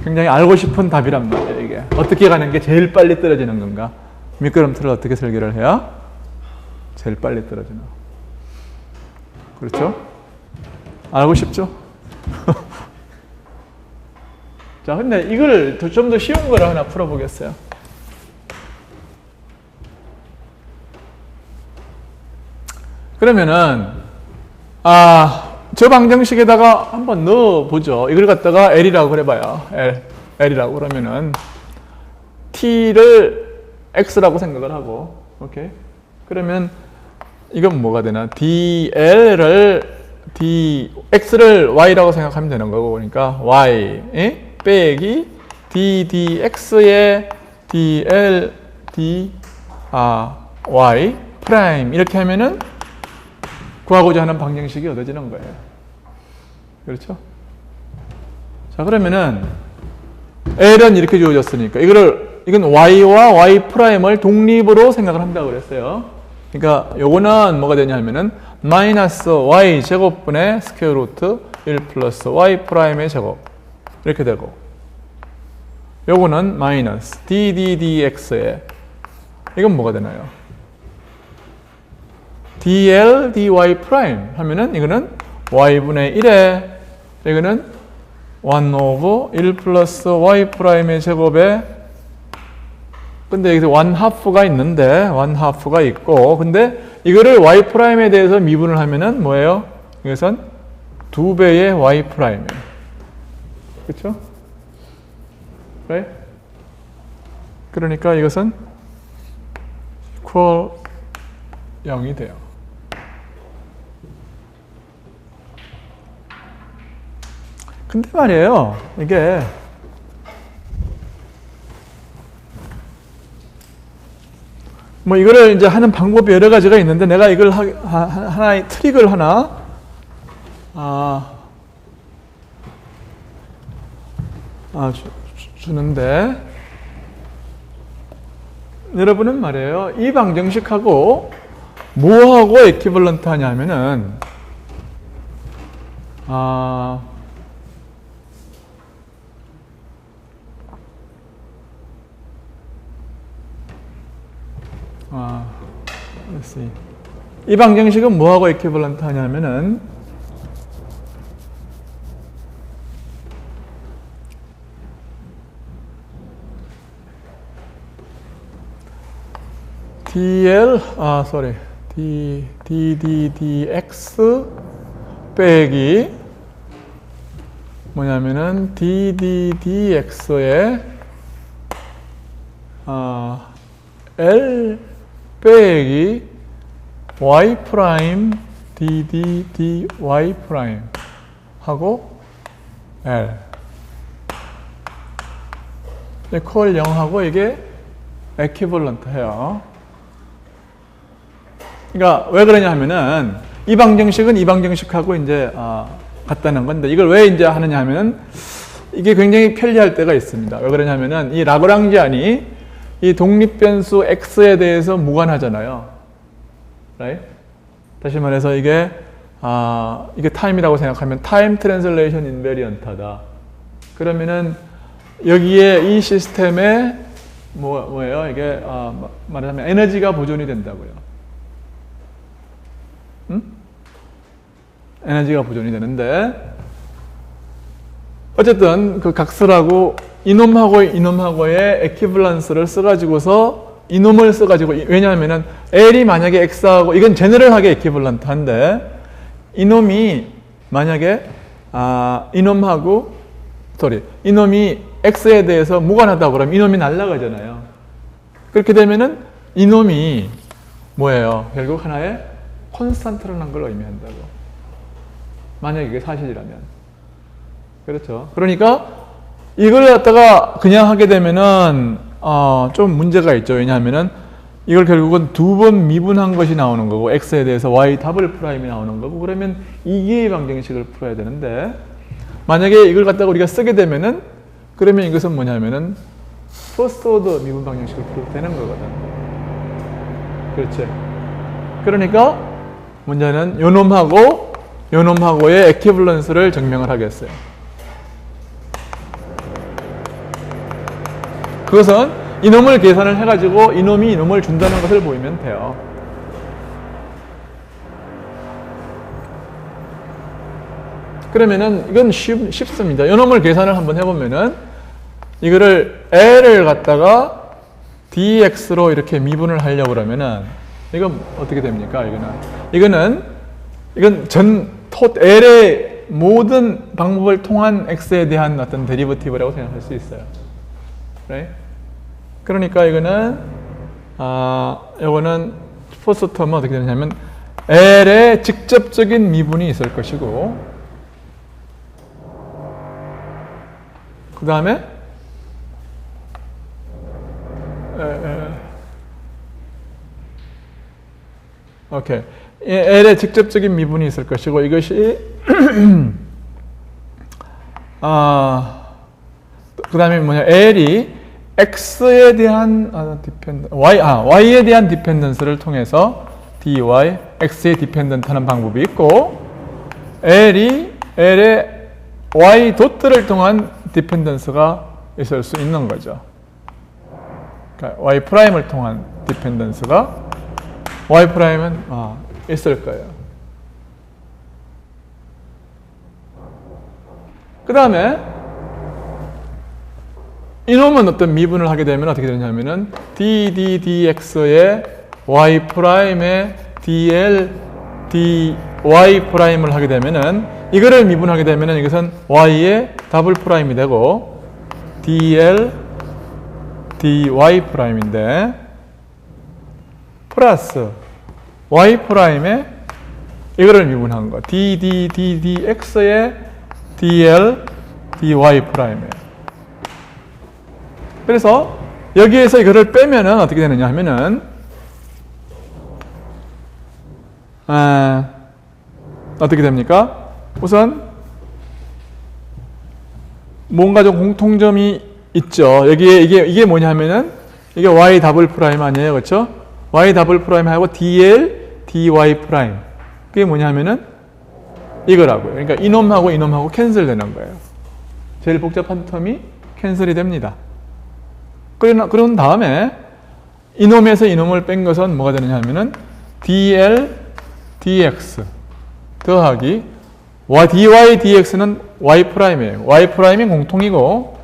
굉장히 알고 싶은 답이란 말이에요. 이게 어떻게 가는 게 제일 빨리 떨어지는 건가? 미끄럼틀을 어떻게 설계를 해야 제일 빨리 떨어지나? 그렇죠? 알고 싶죠? 자, 근데 이걸 좀 더 쉬운 거를 하나 풀어보겠어요. 그러면은 저 방정식에다가 한번 넣어보죠. 이걸 갖다가 L이라고 그래봐요. L이라고 그러면은 T를 X라고 생각을 하고, 오케이? 그러면 이건 뭐가 되나? X를 Y라고 생각하면 되는 거고, 그러니까 Y 빼기 DX의 DL, Y 프라임 이렇게 하면은 구하고자 하는 방정식이 얻어지는 거예요. 그렇죠? 자, 그러면은 L은 이렇게 주어졌으니까 이건 Y와 Y 프라임을 독립으로 생각을 한다고 그랬어요. 그러니까 요거는 뭐가 되냐면은 마이너스 Y 제곱분의 스퀘어 루트 1 플러스 Y 프라임의 제곱 이렇게 되고, 요거는 마이너스 DDDX에 이건 뭐가 되나요? DL dy 프라임 하면은 이거는 y분의 1에 이거는 1 오브 1 플러스 y 프라임의 제곱에, 근데 여기서 1/2가 있는데 1/2가 있고, 근데 이거를 y 프라임에 대해서 미분을 하면은 뭐예요? 이것은 2배의 y 프라임이에요. 그렇죠? right? 그러니까 이것은 equal 0이 돼요. 근데 말이에요, 이게 뭐 이거를 이제 하는 방법이 여러 가지가 있는데, 내가 이걸 하나의 트릭을 하나 주는데, 여러분은 말이에요, 이 방정식하고 뭐하고 에퀴벌런트 하냐면은 이 방정식은 뭐하고 에퀴벌런트 하냐면은 DDDX 빼기 뭐냐면은 DDDX에 L 빼기 Y 프라임 DDDY 프라임 하고 L 콜 0하고 이게 에퀴벌런트 해요. 그러니까 왜 그러냐 하면은 이 방정식은 이 방정식하고 이제 같다는 건데, 이걸 왜 이제 하느냐 하면은 이게 굉장히 편리할 때가 있습니다. 왜 그러냐면은 이 라그랑지안이 이 독립변수 x에 대해서 무관하잖아요. right? 다시 말해서 이게 타임이라고 생각하면 타임 트랜슬레이션 인베리언트하다. 그러면은 여기에 이 시스템에 뭐예요? 이게 말하자면 에너지가 보존이 된다고요. 에너지가 보존이 되는데, 어쨌든 그 각설하고 이놈하고의 에퀴벌런스를 써가지고서 이놈을 써가지고, 왜냐하면은 L이 만약에 X하고, 이건 제너럴하게 에퀴벌런트한데, 이놈이 만약에 이놈이 X에 대해서 무관하다고 그러면 이놈이 날아가잖아요. 그렇게 되면은 이놈이 뭐예요? 결국 하나의 콘스탄트라는 걸 의미한다고. 만약에 이게 사실이라면. 그렇죠. 그러니까 이걸 갖다가 그냥 하게 되면은 좀 문제가 있죠. 왜냐하면은 이걸 결국은 두 번 미분한 것이 나오는 거고, x에 대해서 y 더블 프라임이 나오는 거고, 그러면 이기의 방정식을 풀어야 되는데, 만약에 이걸 갖다가 우리가 쓰게 되면은, 그러면 이것은 뭐냐면은 퍼스트 오더 미분 방정식을 풀어도 되는 거거든. 그렇지. 그러니까 문제는 요놈하고의 에퀴벌런스를 증명을 하겠어요. 그것은 이놈을 계산을 해가지고 이놈이 이놈을 준다는 것을 보이면 돼요. 그러면은 이건 쉽습니다. 이놈을 계산을 한번 해보면은 이거를 L을 갖다가 dx로 이렇게 미분을 하려고 그러면은 이건 어떻게 됩니까? 이건 L의 모든 방법을 통한 x에 대한 어떤 데리버티브라고 생각할 수 있어요. right? 그러니까 이거는 이거는 퍼스트 텀은 어떻게 되냐면 L의 직접적인 미분이 있을 것이고 그 다음에 오케이. L의 직접적인 미분이 있을 것이고 이것이 그 다음에 뭐냐 L이 X에 대한 Y에 대한 디펜던스를 통해서 dy, X에 디펜던트 하는 방법이 있고 L의 Y 도트를 통한 디펜던스가 있을 수 있는 거죠. 그러니까 Y 프라임을 통한 디펜던스가 Y 프라임은 있을 거예요. 그 다음에 이놈은 어떤 미분을 하게 되면 어떻게 되냐면은 ddx의 y 프라임의 dl dy 프라임을 하게 되면은 이거를 미분하게 되면은 이것은 y의 더블 프라임이 되고 dl dy 프라임인데 플러스 y 프라임에 이거를 미분한 거 ddx의 dl dy 프라임이에요. 그래서 여기에서 이거를 빼면은 어떻게 되느냐 하면은 어떻게 됩니까? 우선 뭔가 좀 공통점이 있죠. 여기에 이게 뭐냐 하면은 이게 y 더블 프라임 아니에요, 그렇죠? y 더블 프라임하고 dl dy 프라임 그게 뭐냐 하면은 이거라고요. 그러니까 이놈하고 캔슬되는 거예요. 제일 복잡한 텀이 캔슬이 됩니다. 그런 다음에 이놈에서 이놈을 뺀 것은 뭐가 되느냐 하면은 dl dx 더하기 dy dx는 y 프라임이에요. y 프라임이 공통이고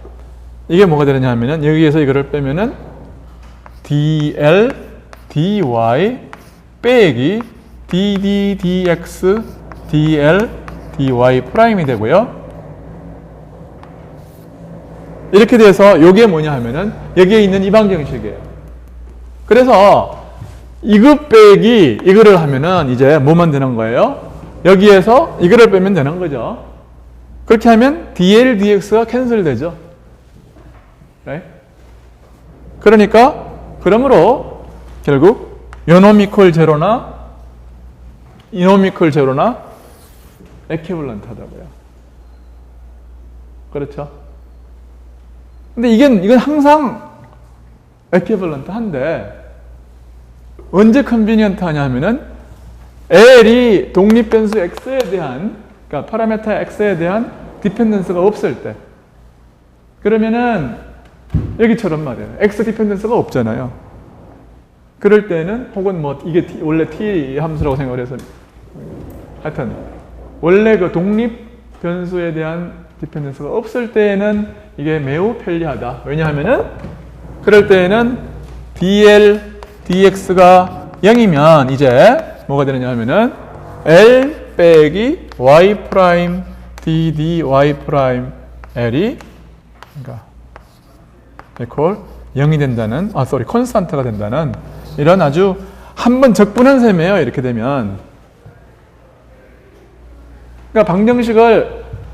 이게 뭐가 되느냐 하면은 여기에서 이거를 빼면은 dl dy 빼기 dd dx dl dy 프라임이 되고요. 이렇게 돼서 이게 뭐냐 하면은 여기에 있는 이 방정식이에요. 그래서 이거 빼기 이거를 하면은 이제 뭐만 되는 거예요? 여기에서 이거를 빼면 되는 거죠. 그렇게 하면 dl dx가 캔슬되죠. 네? 그러니까 그러므로 결국 요놈 이퀄 제로나 이놈 이퀄 제로나 에퀴벌런트 하다고요. 그렇죠? 근데 이건 항상 에퀴벌런트 한데 언제 컨비니언트 하냐 하면은 L이 독립변수 X에 대한 그러니까 파라메터 X에 대한 디펜던스가 없을 때 그러면은 여기처럼 말이에요. X 디펜던스가 없잖아요. 그럴 때는 혹은 뭐 이게 원래 T 함수라고 생각을 해서 하여튼 원래 그 독립변수에 대한 디펜던스가 없을 때에는 이게 매우 편리하다. 왜냐하면은 그럴 때에는 dl dx가 0이면 이제 뭐가 되느냐 하면은 l 빼기 y 프라임 dd y 프라임 l이 그러니까 equal 0이 된다는 콘스탄트가 된다는 이런 아주 한번 적분한 셈이에요. 이렇게 되면 그러니까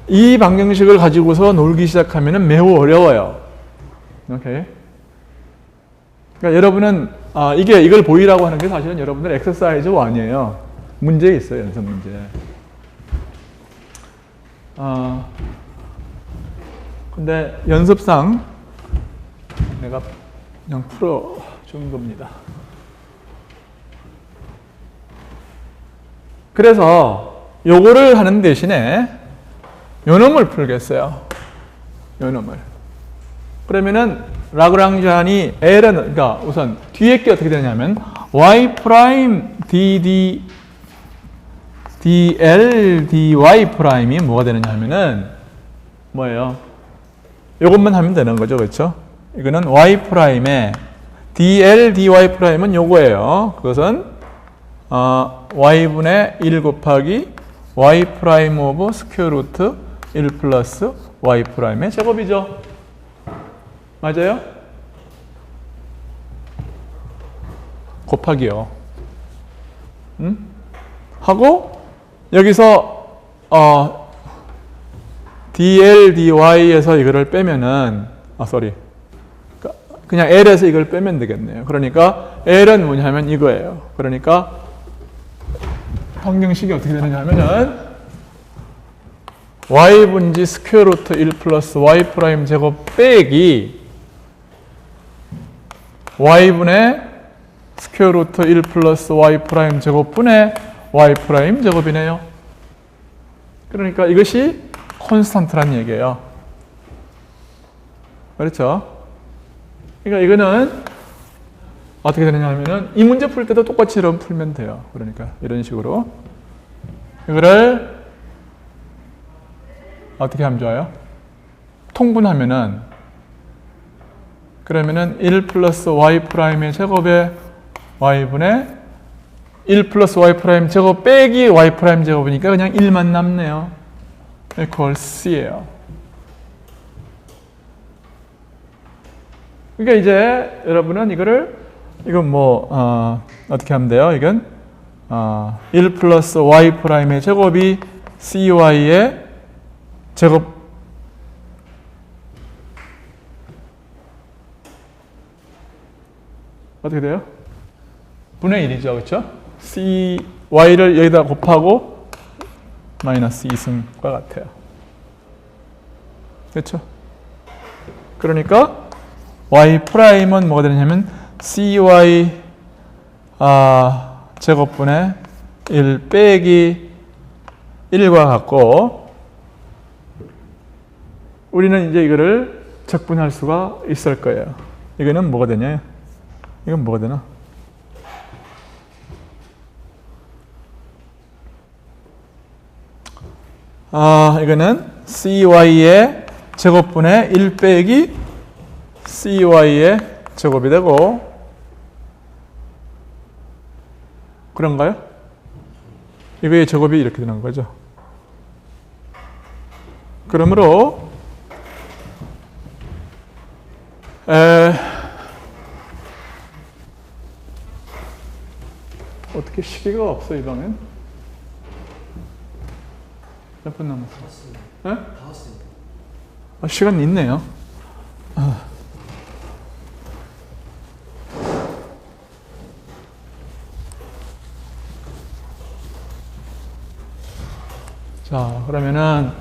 이 방정식을 가지고서 놀기 시작하면 매우 어려워요. 오케이. 그러니까 여러분은 이걸 보이라고 하는 게 사실은 여러분들 엑서사이즈 1이에요. 문제 있어요. 연습 문제. 근데 연습상 내가 그냥 풀어준 겁니다. 그래서 요거를 하는 대신에 요놈을 풀겠어요. 요놈을. 그러면은 라그랑지안이 L은 그러니까 우선 뒤에 게 어떻게 되냐면 y 프라임 dd dl dy 프라임이 뭐가 되느냐 하면은 뭐예요? 요것만 하면 되는 거죠. 그렇죠? 이거는 y 프라임에 dl dy 프라임은 요거예요. 그것은 y분의 1 곱하기 y 프라임 오브 스퀘어 루트 1 플러스 y 프라임의 제곱이죠. 맞아요? 곱하기요. 하고 여기서 dl, dy에서 이거를 빼면은 그냥 L에서 이걸 빼면 되겠네요. 그러니까 L은 뭐냐면 이거예요. 그러니까 방정식이 어떻게 되느냐 하면은 y분지 스퀘어 루트 1 플러스 y 프라임 제곱 빼기 y분의 스퀘어 루트 1 플러스 y 프라임 제곱분의 y 프라임 제곱이네요. 그러니까 이것이 콘스탄트란 얘기예요. 그렇죠? 그러니까 이거는 어떻게 되느냐 하면은 이 문제 풀 때도 똑같이 이런 풀면 돼요. 그러니까 이런 식으로 이거를 어떻게 하면 좋아요? 통분하면은 그러면은 1 플러스 y 프라임의 제곱에 y분의 1 플러스 y 프라임 제곱 빼기 y 프라임 제곱이니까 그냥 1만 남네요. equal c예요. 그러니까 이제 여러분은 이건 어떻게 하면 돼요? 이건 1 플러스 y 프라임의 제곱이 cy의 제곱 어떻게 돼요? 분의 1이죠. 그렇죠? y를 여기다 곱하고 마이너스 2승과 같아요. 그렇죠? 그러니까 y 프라임은 뭐가 되냐면 cy 제곱분의 1 빼기 1과 같고 우리는 이제 이거를 적분할 수가 있을 거예요. 이거는 뭐가 되냐? 이건 뭐가 되나? 이거는 cy의 제곱분의 1 빼기 cy의 제곱이 되고 그런가요? 이거의 제곱이 이렇게 되는 거죠. 그러므로 어떻게 시계가 없어 이 방엔? 몇 분 남았어? 네? 시간 있네요. 자, 그러면은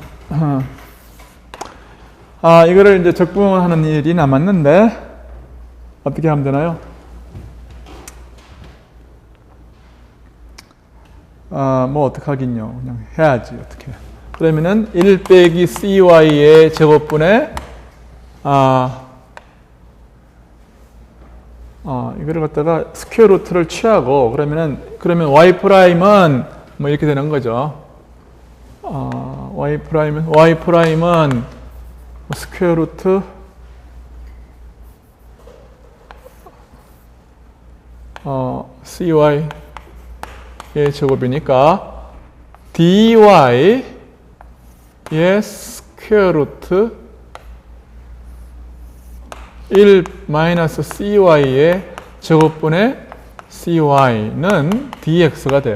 이거를 이제 적분하는 일이 남았는데 어떻게 하면 되나요? 어떻게 하긴요. 그냥 해야지, 어떻게. 그러면은 1 빼기 cy의 제곱분의 이거를 갖다가 스퀘어 루트를 취하고 그러면 y 프라임은 뭐 이렇게 되는 거죠. y 프라임은 스퀘어 루트 cy의 제곱이니까 dy의 스퀘어 루트 1 마이너스 cy의 제곱분의 cy는 dx가 돼요.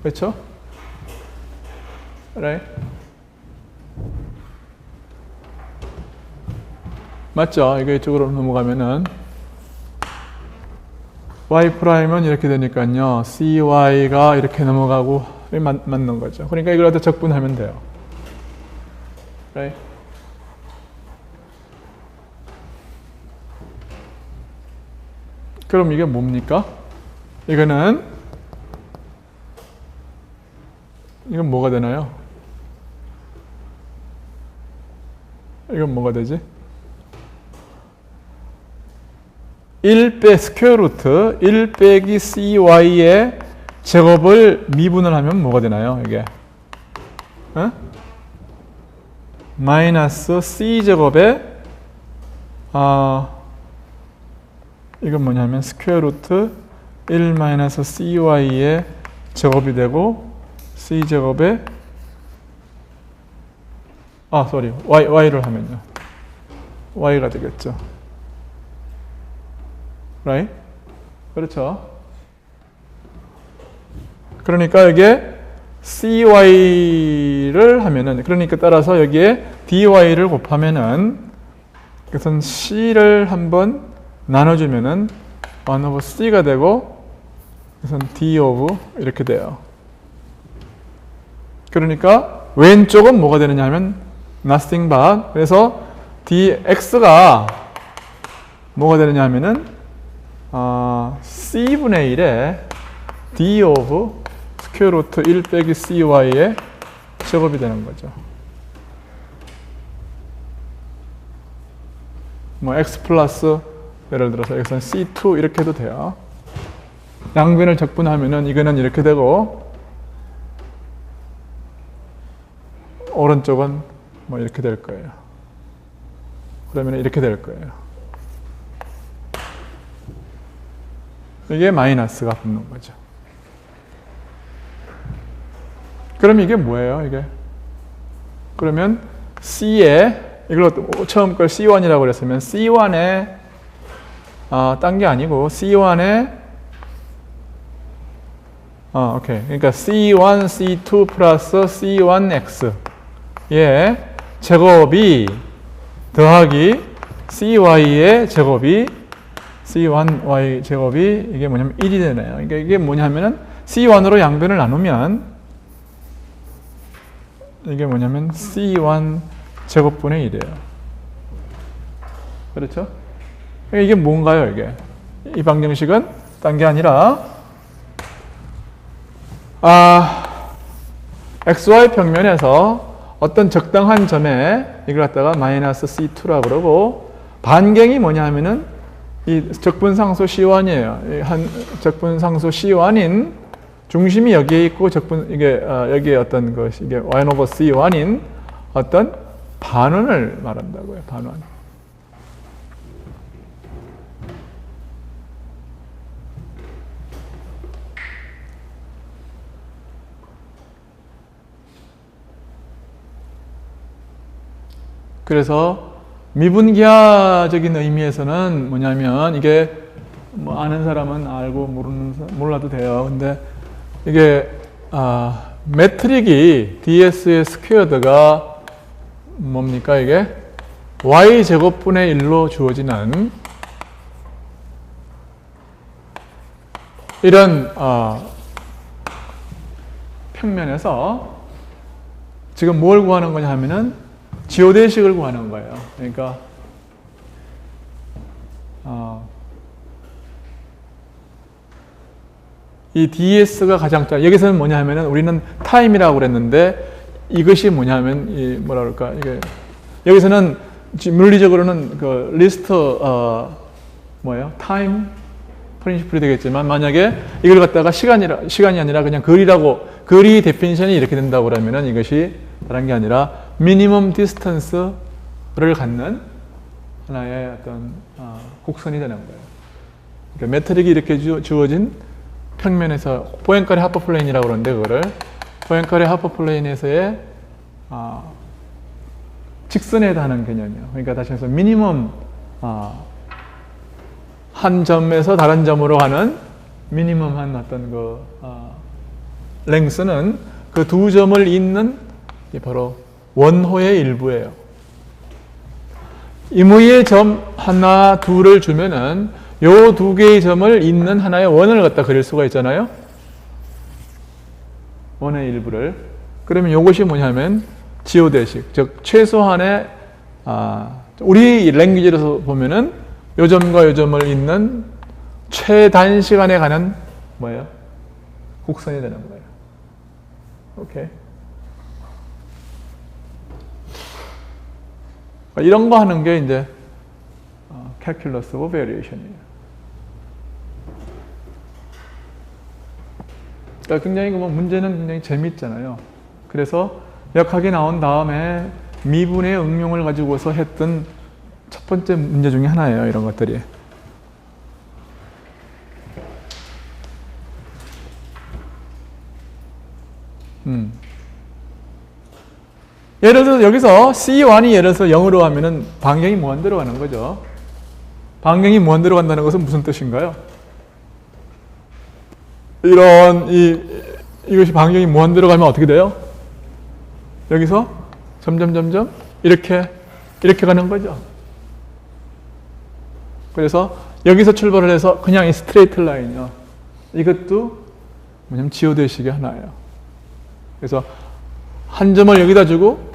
그렇죠? Right? 맞죠? 이거 이쪽으로 넘어가면은 y 프라임은 이렇게 되니까요. cy가 이렇게 넘어가고 맞는 거죠. 그러니까 이걸 갖다 적분하면 돼요. Right? 그럼 이게 뭡니까? 이건 뭐가 되나요? 이건 뭐가 되지? 1 빼 스퀘어 루트 1 빼기 cy의 제곱을 미분을 하면 뭐가 되나요? 이게 마이너스 c제곱에 이건 뭐냐면 스퀘어 루트 1 마이너스 cy의 제곱이 되고 C제곱에 Y를 하면요. Y가 되겠죠. Right? 그렇죠. 그러니까 이게 CY를 하면은, 그러니까 따라서 여기에 DY를 곱하면은, 그것은 C를 한번 나눠주면은 1 over C가 되고, 그것은 D of 이렇게 돼요. 그러니까 왼쪽은 뭐가 되느냐 하면 nothing but, 그래서 dx가 뭐가 되느냐 하면은 c분의 1에 d of 스퀘어 루트 1 빼기 cy의 제곱이 되는 거죠. 뭐 x 플러스 예를 들어서 x는 c2 이렇게 해도 돼요. 양변을 적분하면은 이거는 이렇게 되고 오른쪽은 뭐 이렇게 될 거예요. 그러면 이렇게 될 거예요. 이게 마이너스가 붙는 거죠. 그럼 이게 뭐예요? 이게 그러면 C에 이걸 처음 걸 C1이라고 그랬으면 C1에 딴 게 아니고 C1에 오케이. 그러니까 C1, C2 플러스 C1X 의 제곱이 더하기 CY의 제곱이 C1Y 제곱이 이게 뭐냐면 1이 되네요. 그러니까 이게 뭐냐면은 C1으로 양변을 나누면 이게 뭐냐면 C1 제곱분의 1이에요. 그렇죠? 이게 뭔가요, 이게? 이 방정식은 딴 게 아니라 XY 평면에서 어떤 적당한 점에 이걸 갖다가 마이너스 C2라고 그러고 반경이 뭐냐 하면은 이 적분상수 C1이에요. 한 적분상수 C1인 중심이 여기에 있고 여기에 어떤 것이 이게 1 over C1인 어떤 반원을 말한다고요. 반원. 그래서 미분기하적인 의미에서는 뭐냐면 이게 뭐 아는 사람은 알고 몰라도 돼요. 근데 이게 매트릭이 DS의 스퀘어드가 뭡니까 이게 Y제곱분의 1로 주어지는 이런 평면에서 지금 뭘 구하는 거냐 하면은 지오대식을 구하는 거예요. 그러니까 이 DS가 가장 작. 여기서는 뭐냐 하면은 우리는 타임이라고 그랬는데 이것이 뭐냐 하면 이 뭐라 그럴까 이게 여기서는 물리적으로는 그 리스트 뭐예요? 타임 프린시플이 되겠지만 만약에 이걸 갖다가 시간이 아니라 그냥 거리 데피니션이 이렇게 된다고 그러면은 이것이 다른 게 아니라 미니멈 디스턴스를 갖는 하나의 어떤 곡선이 되는 거예요. 그러니까 매트릭이 이렇게 주어진 평면에서 포엔카레 하퍼플레인이라고 그러는데 그거를 포엔카레 하퍼플레인에서의 직선에 해당하는 개념이에요. 그러니까 다시 해서 미니멈 한 점에서 다른 점으로 가는 미니멈한 어떤 그 랭스는 그 두 점을 잇는 바로 원호의 일부예요. 임의의 점 하나, 둘을 주면은 요 두 개의 점을 잇는 하나의 원을 갖다 그릴 수가 있잖아요. 원의 일부를. 그러면 요것이 뭐냐면 지오대식, 즉 최소한의 우리 랭귀지에서 보면은 요 점과 요 점을 잇는 최단시간에 가는 뭐예요? 곡선이 되는 거예요. 오케이. 이런 거 하는 게 이제 calculus of variation이에요. 그러니까 굉장히 문제는 굉장히 재밌잖아요. 그래서 역학이 나온 다음에 미분의 응용을 가지고서 했던 첫 번째 문제 중에 하나예요. 이런 것들이. 예를 들어서 여기서 C1이 예를 들어서 0으로 하면은 반경이 무한대로 가는 거죠. 반경이 무한대로 간다는 것은 무슨 뜻인가요? 이것이 반경이 무한대로 가면 어떻게 돼요? 여기서 점점 이렇게 가는 거죠. 그래서 여기서 출발을 해서 그냥 이 스트레이트 라인이요. 이것도 뭐냐면 지오대식의 하나예요. 그래서 한 점을 여기다 주고,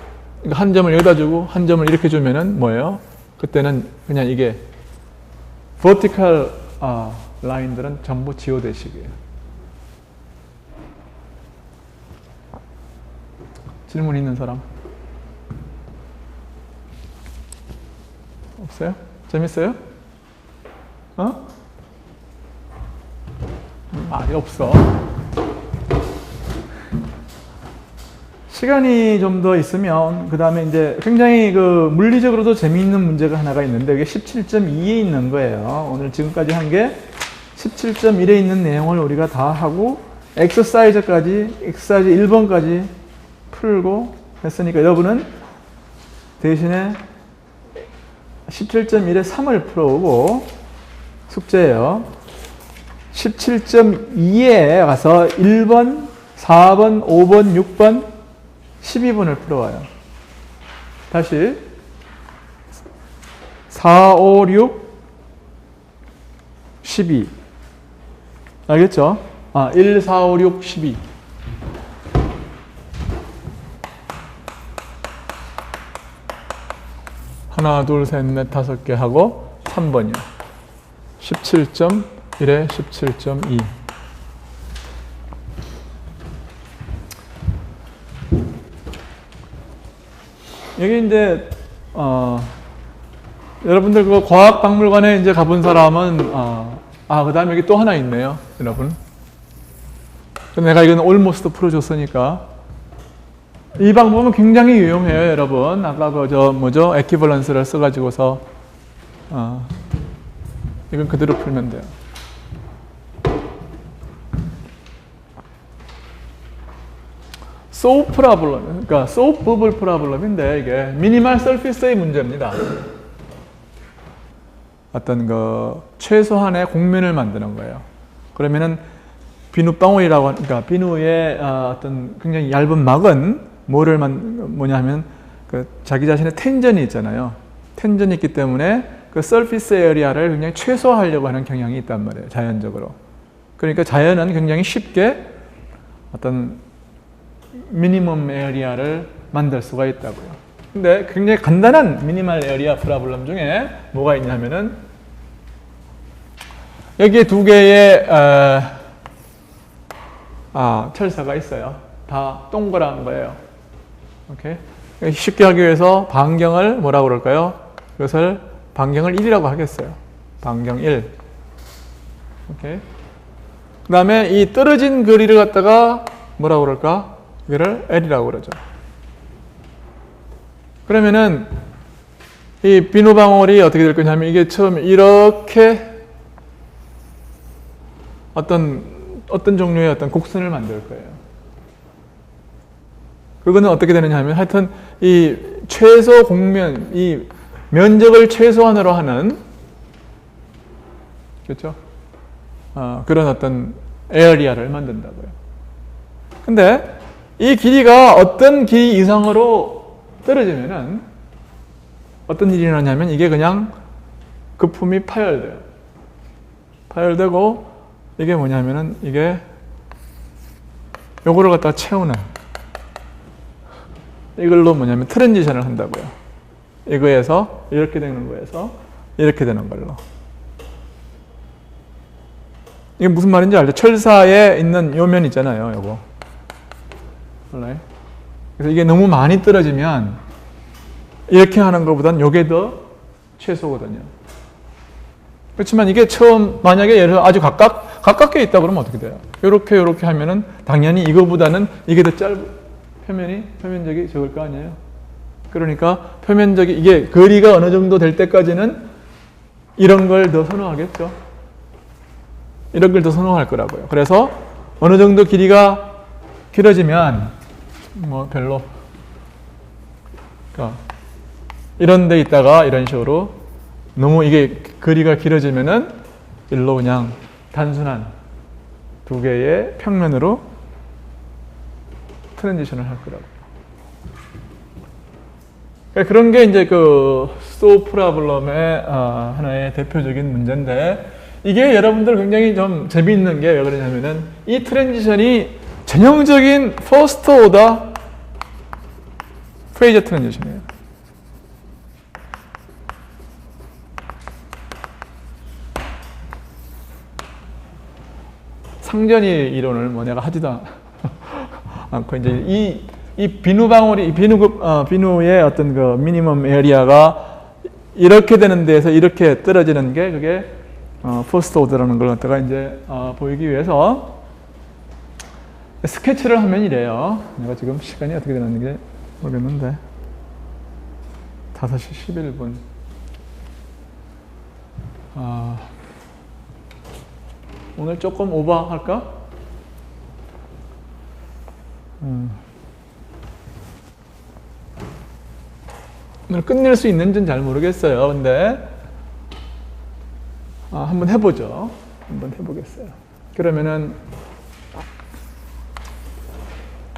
한 점을 여기다 주고, 한 점을 이렇게 주면은 뭐예요? 그때는 그냥 이게 vertical 라인들은 전부 지오대식이에요. 질문 있는 사람? 없어요? 재밌어요? 말이 없어. 시간이 좀 더 있으면 그 다음에 이제 굉장히 그 물리적으로도 재미있는 문제가 하나가 있는데 이게 17.2에 있는 거예요. 오늘 지금까지 한 게 17.1에 있는 내용을 우리가 다 하고 엑서사이즈 1번까지 풀고 했으니까 여러분은 대신에 17.1에 3을 풀어오고 숙제예요. 17.2에 가서 1번, 4번, 5번, 6번, 12번을 풀어와요. 다시 4, 5, 6, 12 알겠죠? 1, 4, 5, 6, 12 하나, 둘, 셋, 넷, 5개 하고 3번이요. 17.1에 17.2 여기 이제 여러분들 그 과학박물관에 이제 가본 사람은 그 다음에 여기 또 하나 있네요, 여러분. 내가 이건 almost 풀어줬으니까 이 방법은 굉장히 유용해요, 여러분. 아까 equivalence를 써가지고서 이건 그대로 풀면 돼요. solve problem, 그러니까 solvable problem인데 이게 minimal surface의 문제입니다. 어떤 그 최소한의 곡면을 만드는 거예요. 그러면은 비누방울이라고 그러니까 비누의 어떤 굉장히 얇은 막은 뭐냐면 그 자기 자신의 텐전이 있잖아요. 텐전이 있기 때문에 그 surface area를 굉장히 최소화하려고 하는 경향이 있단 말이에요, 자연적으로. 그러니까 자연은 굉장히 쉽게 어떤 미니멈 에어리아를 만들 수가 있다고요. 근데 굉장히 간단한 미니멀 에어리아 프로블럼 중에 뭐가 있냐면은 여기에 두 개의 철사가 있어요. 다 동그란 거예요. 오케이? 쉽게 하기 위해서 반경을 뭐라고 그럴까요? 이것을 반경을 1이라고 하겠어요. 반경 1. 오케이? 그 다음에 이 떨어진 거리를 갖다가 뭐라고 그럴까? 이거를 L이라고 그러죠. 그러면은 이 비누방울이 어떻게 될 거냐면 이게 처음에 이렇게 어떤 종류의 어떤 곡선을 만들 거예요. 그거는 어떻게 되느냐 하면 하여튼 이 최소 곡면, 이 면적을 최소한으로 하는 그렇죠? 그런 어떤 에어리아를 만든다고요. 근데 이 길이가 어떤 길이 이상으로 떨어지면은 어떤 일이 일어나냐면 이게 그냥 거품이 파열돼요. 파열되고 이게 뭐냐면은 이게 요거를 갖다가 채우는 이걸로 뭐냐면 트랜지션을 한다고요. 이거에서 이렇게 되는 거에서 이렇게 되는 걸로. 이게 무슨 말인지 알죠? 철사에 있는 요 면 있잖아요, 요거. 그래서 이게 너무 많이 떨어지면 이렇게 하는 것보다는 이게 더 최소거든요. 그렇지만 이게 만약에 예를 들어 아주 가깝게 있다 그러면 어떻게 돼요? 요렇게 하면은 당연히 이거보다는 이게 더 표면적이 적을 거 아니에요? 그러니까 이게 거리가 어느 정도 될 때까지는 이런 걸 더 선호하겠죠? 이런 걸 더 선호할 거라고요. 그래서 어느 정도 길이가 길어지면 뭐 별로 그러니까 이런 데 있다가 이런 식으로 너무 이게 거리가 길어지면은 일로 그냥 단순한 두 개의 평면으로 트랜지션을 할 거라고. 그러니까 그런 게 이제 그 SOA 프로블럼의 하나의 대표적인 문제인데, 이게 여러분들 굉장히 좀 재미있는 게 왜 그러냐면은 이 트랜지션이 전형적인 퍼스트 오더 프레이저 트랜지션이에요. 상전이 이론을 뭐 내가 하지도 않고 이제 이 비누 방울이 비누의 어떤 그 미니멈 에리아가 이렇게 되는 데에서 이렇게 떨어지는 게 그게 퍼스트 오더라는 걸 갖다가 이제 보이기 위해서 스케치를 하면 이래요. 내가 지금 시간이 어떻게 되는지 모르겠는데 5시 11분. 오늘 조금 오버 할까? 오늘 끝낼 수 있는지는 잘 모르겠어요. 근데 한번 해보죠. 한번 해보겠어요. 그러면은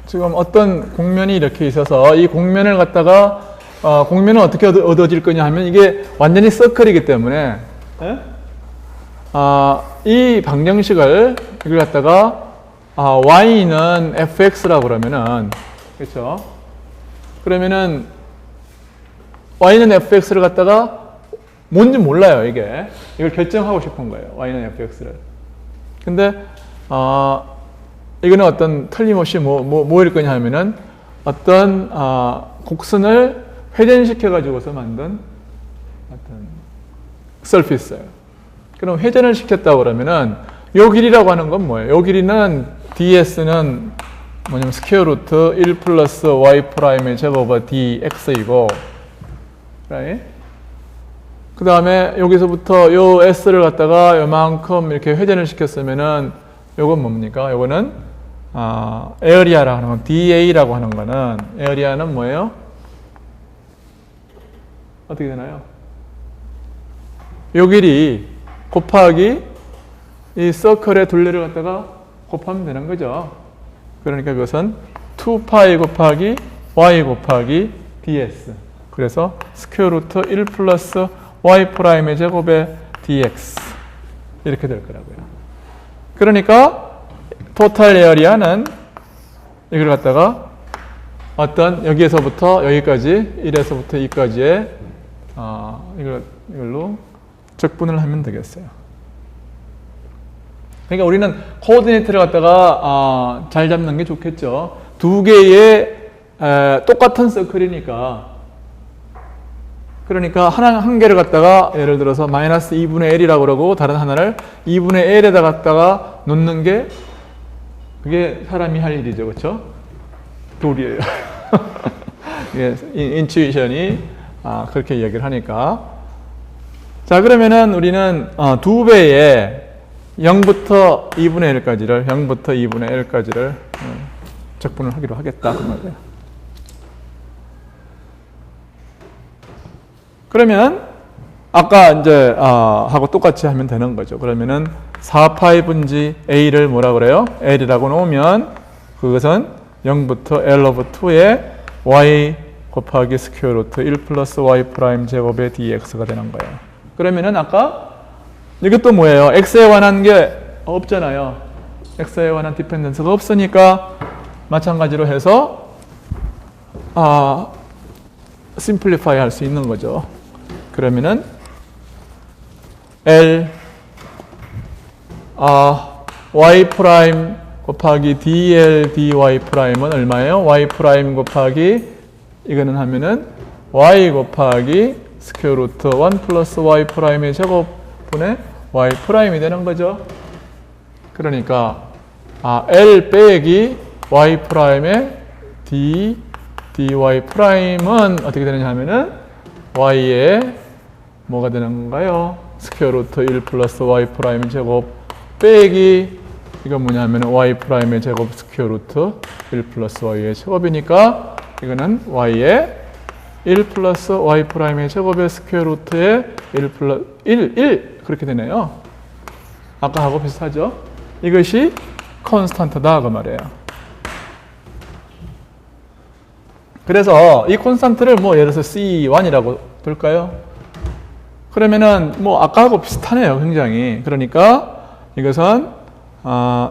지금 어떤 공면이 이렇게 있어서 이 공면을 갖다가 공면은 어떻게 얻어질 거냐 하면 이게 완전히 서클이기 때문에 이 방정식을 이걸 갖다가 y는 fx라고 그러면은 그렇죠? 그러면은 y는 fx를 갖다가 뭔지 몰라요, 이게. 이걸 결정하고 싶은 거예요, y는 fx를. 근데 이거는 어떤 틀림없이 뭐일 거냐 하면은 어떤 곡선을 회전시켜 가지고서 만든 어떤 서피스예요. 그럼 회전을 시켰다고 그러면은 요 길이라고 하는 건 뭐예요? 요 길이는 ds는 뭐냐면 스퀘어 루트 1 플러스 y 프라임의 제곱어 dx이고, 그 다음에 여기서부터 요 s를 갖다가 요만큼 이렇게 회전을 시켰으면은 요건 뭡니까? 요거는 에어리아라고 하는 건 da라고 하는 거는 에어리아는 뭐예요? 어떻게 되나요? 요 길이 곱하기 이 서클의 둘레를 갖다가 곱하면 되는 거죠. 그러니까 그것은 2파이 곱하기 y 곱하기 ds. 그래서 스퀘어 루트 1 플러스 y 프라임의 제곱의 dx 이렇게 될 거라고요. 그러니까 토탈 에어리아는 이걸 갖다가 어떤 여기에서부터 여기까지 1에서부터 2까지의 이걸로 적분을 하면 되겠어요. 그러니까 우리는 코오디네이트를 갖다가 잘 잡는 게 좋겠죠. 두 개의 똑같은 서클이니까, 그러니까 한 개를 갖다가 예를 들어서 마이너스 2분의 L이라고 그러고 다른 하나를 2분의 L에다 갖다가 놓는 게 그게 사람이 할 일이죠. 그렇죠? 도리예요. 인투이션이 그렇게 이야기를 하니까. 자, 그러면은 우리는 두 배의 0부터 2분의 1까지를 0부터 2분의 1까지를 적분을 하기로 하겠다 그 말이에요. 그러면 아까 이제 하고 똑같이 하면 되는 거죠. 그러면은 4파이 분지 a를 뭐라 그래요? l이라고 놓으면 그것은 0부터 l 오브 2의 y 곱하기 스퀘어 루트 1 플러스 y 프라임 제곱의 dx가 되는 거예요. 그러면은 아까 이것도 뭐예요? x에 관한 게 없잖아요. x에 관한 디펜던스가 없으니까 마찬가지로 해서 심플리파이 할 수 있는 거죠. 그러면은 L y 프라임 곱하기 dl dy 프라임은 얼마예요? y 프라임 곱하기 이거는 하면은 y 곱하기 스퀘어 루트 1 플러스 y 프라임의 제곱분의 y 프라임이 되는 거죠. 그러니까 L 빼기 y 프라임의 dy 프라임은 어떻게 되느냐 하면은 y의 뭐가 되는 건가요? 스퀘어 루트 1 플러스 y 프라임 제곱 빼기 이건 뭐냐면 y 프라임의 제곱 스퀘어 루트 1 플러스 y의 제곱이니까 이거는 y의 1 플러스 y 프라임의 제곱의 스퀘어 루트의 1 플러스 1 그렇게 되네요. 아까하고 비슷하죠? 이것이 콘스탄트다 그 말이에요. 그래서 이 콘스탄트를 뭐 예를 들어서 C1이라고 둘까요? 그러면은 뭐 아까하고 비슷하네요, 굉장히. 그러니까 이것은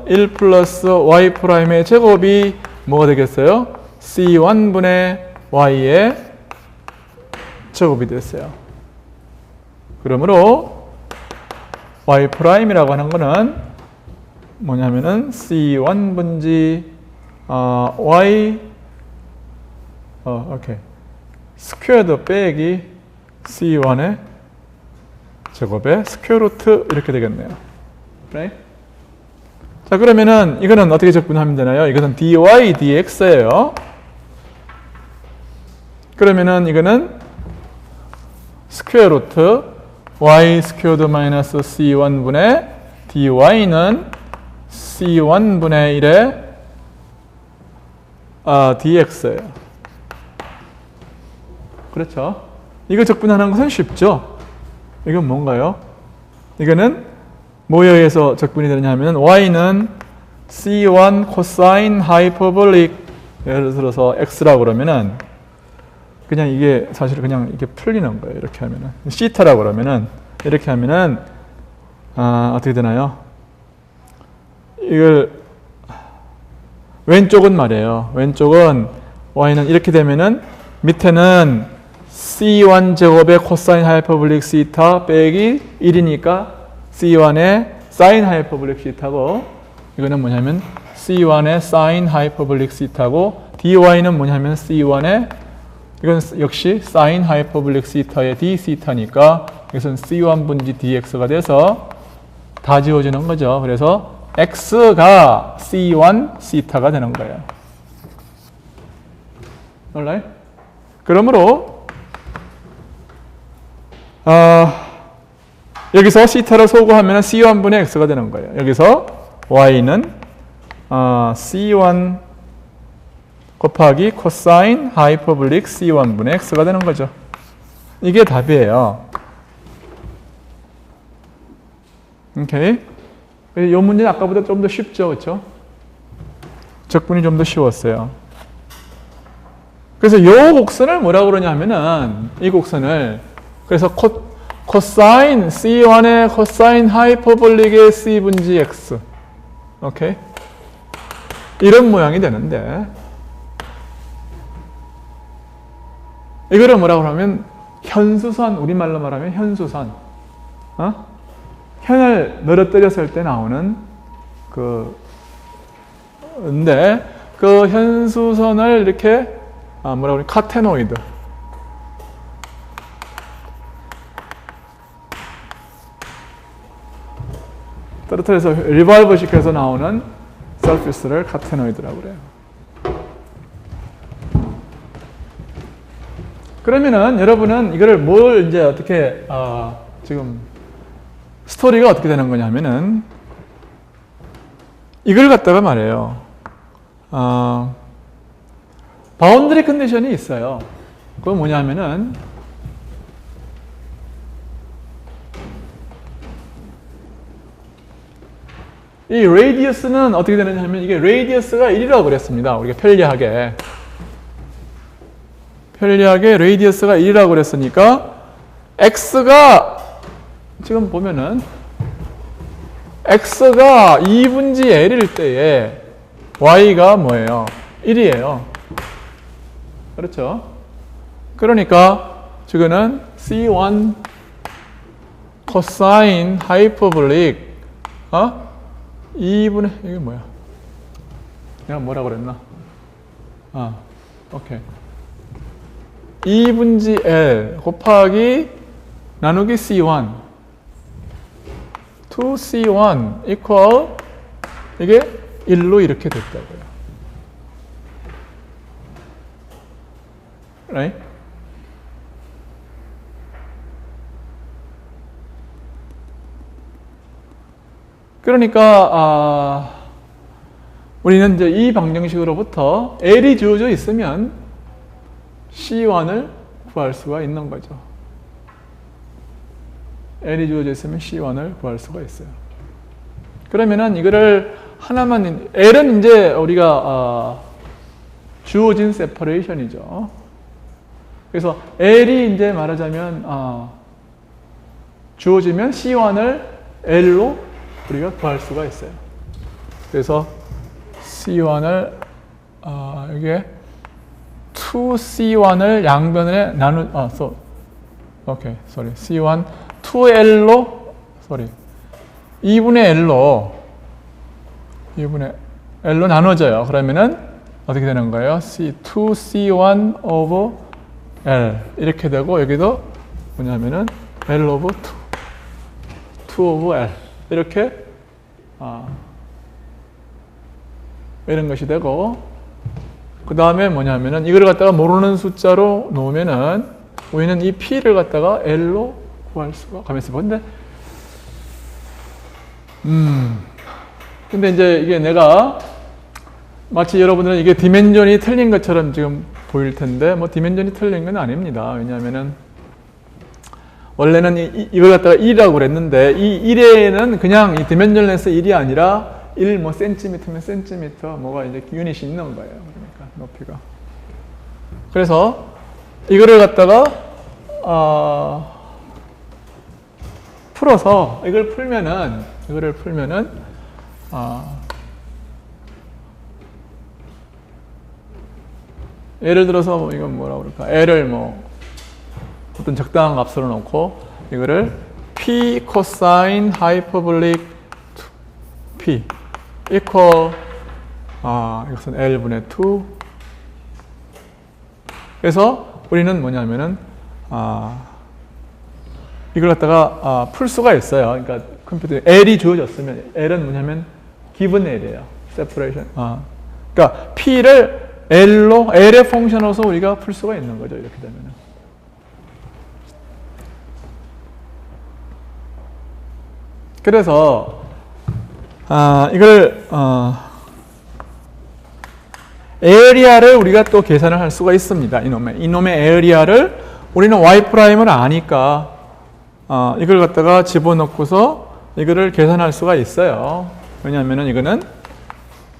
1 플러스 y 프라임의 제곱이 뭐가 되겠어요? C1분의 y의 제곱이 됐어요. 그러므로 y 프라임이라고 하는 거는 뭐냐면은 C1분지 y 오케이. 스퀘어드 빼기 C1의 제곱의 스퀘어 루트 이렇게 되겠네요. right? 자, 그러면은 이거는 어떻게 적분하면 되나요? 이것은 dy dx예요. 그러면은 이거는 스퀘어 루트 y 스퀘어드 마이너스 c1분의 dy는 c1분의 1의 dx예요. 그렇죠? 이거 적분하는 것은 쉽죠? 이건 뭔가요? 이거는 뭐에 의해서 적분이 되느냐면 y는 c1 코사인 하이퍼볼릭 예를 들어서 x라고 그러면은 그냥 이게 사실 그냥 이렇게 풀리는 거예요. 이렇게 하면은 시타라고 그러면은 이렇게 하면은 어떻게 되나요? 이걸 왼쪽은 말이에요. 왼쪽은 y는 이렇게 되면은 밑에는 C1 제곱의 코사인 하이퍼볼릭 시타 빼기 1이니까 C1의 사인 하이퍼볼릭 시타고 이거는 뭐냐면 C1의 사인 하이퍼볼릭 시타고 dy는 뭐냐면 C1의 이건 역시 사인 하이퍼볼릭 시타의 d 시타니까 이것은 C1 분지 dx가 돼서 다 지워지는 거죠. 그래서 x가 C1 시타가 되는 거예요. alright? 그러므로 여기서 시타를 소구하면 C1분의 x가 되는 거예요. 여기서 y는 C1 곱하기 코사인 하이퍼볼릭 C1분의 x가 되는 거죠. 이게 답이에요. 오케이. 이 문제는 아까보다 좀 더 쉽죠, 그렇죠? 적분이 좀 더 쉬웠어요. 그래서 이 곡선을 뭐라고 그러냐면은 이 곡선을 그래서 코사인 C1의 코사인 하이퍼볼릭의 C분지 X 오케이? 이런 모양이 되는데 이거를 뭐라고 하면 현수선, 우리말로 말하면 현수선 현을 늘어뜨렸을 때 나오는 근데 그 현수선을 이렇게 뭐라고 그래? 카테노이드 떨어뜨려서 리발브 시켜서 나오는 서피스를 카테노이드라고 그래요. 그러면은 여러분은 이거를 뭘 이제 어떻게 지금 스토리가 어떻게 되는 거냐면은 이걸 갖다가 말해요. 바운드리 컨디션이 있어요. 그건 뭐냐면은 이 레디어스는 어떻게 되느냐 하면 이게 레디어스가 1이라고 그랬습니다. 우리가 편리하게 레디어스가 1이라고 그랬으니까 x가 지금 보면은 x가 2분지 l일 때에 y가 뭐예요? 1이에요. 그렇죠? 그러니까 지금은 C1 코사인 하이퍼볼릭 2분의 이게 뭐야? 내가 뭐라 그랬나? 오케이. 2분지 L 곱하기 나누기 C1 2C1 equal 이게 1로 이렇게 됐다고요. right? 그러니까 우리는 이제 이 방정식으로부터 L이 주어져 있으면 C1을 구할 수가 있는 거죠. L이 주어져 있으면 C1을 구할 수가 있어요. 그러면은 이거를 하나만, L은 이제 우리가 주어진 세퍼레이션이죠. 그래서 L이 이제 말하자면 주어지면 C1을 L로 우리가 구할 수가 있어요. 그래서 C1을 이게 2C1을 양변에 C1 2L로 2분의 L로 나눠져요. 그러면은 어떻게 되는 거예요? 2C1 over L 이렇게 되고 여기도 뭐냐면은 L over 2 over L 이렇게 이런 것이 되고, 그 다음에 뭐냐면은 이걸 갖다가 모르는 숫자로 놓으면은 우리는 이 P를 갖다가 L로 구할 수가 가면서 근데 이제 이게 내가 마치 여러분들은 이게 디멘전이 틀린 것처럼 지금 보일 텐데 뭐 디멘전이 틀린 건 아닙니다. 왜냐하면은 원래는 이걸 갖다가 1이라고 그랬는데 이 1에는 그냥 이 디멘전레스 1이 아니라 1 뭐 센티미터면 센티미터 뭐가 이제 유닛이 있는 거예요. 그러니까 높이가. 그래서 이거를 갖다가 풀어서 이거를 풀면은 예를 들어서 뭐 이건 뭐라고 그럴까? L을 뭐 어떤 적당한 값으로 놓고 이거를 P 코사인 하이퍼볼릭 P equal 이것은 L분의 2. 그래서 우리는 뭐냐면은 이걸 갖다가 풀 수가 있어요. 그러니까 컴퓨터에 L이 주어졌으면 L은 뭐냐면 given L이에요. separation. 그러니까 P를 L의 펑션으로서 우리가 풀 수가 있는 거죠. 이렇게 되면은. 그래서 이걸 에어리아를 우리가 또 계산을 할 수가 있습니다. 이놈의 에어리아를 우리는 y''을 아니까 이걸 갖다가 집어넣고서 이거를 계산할 수가 있어요. 왜냐하면은 이거는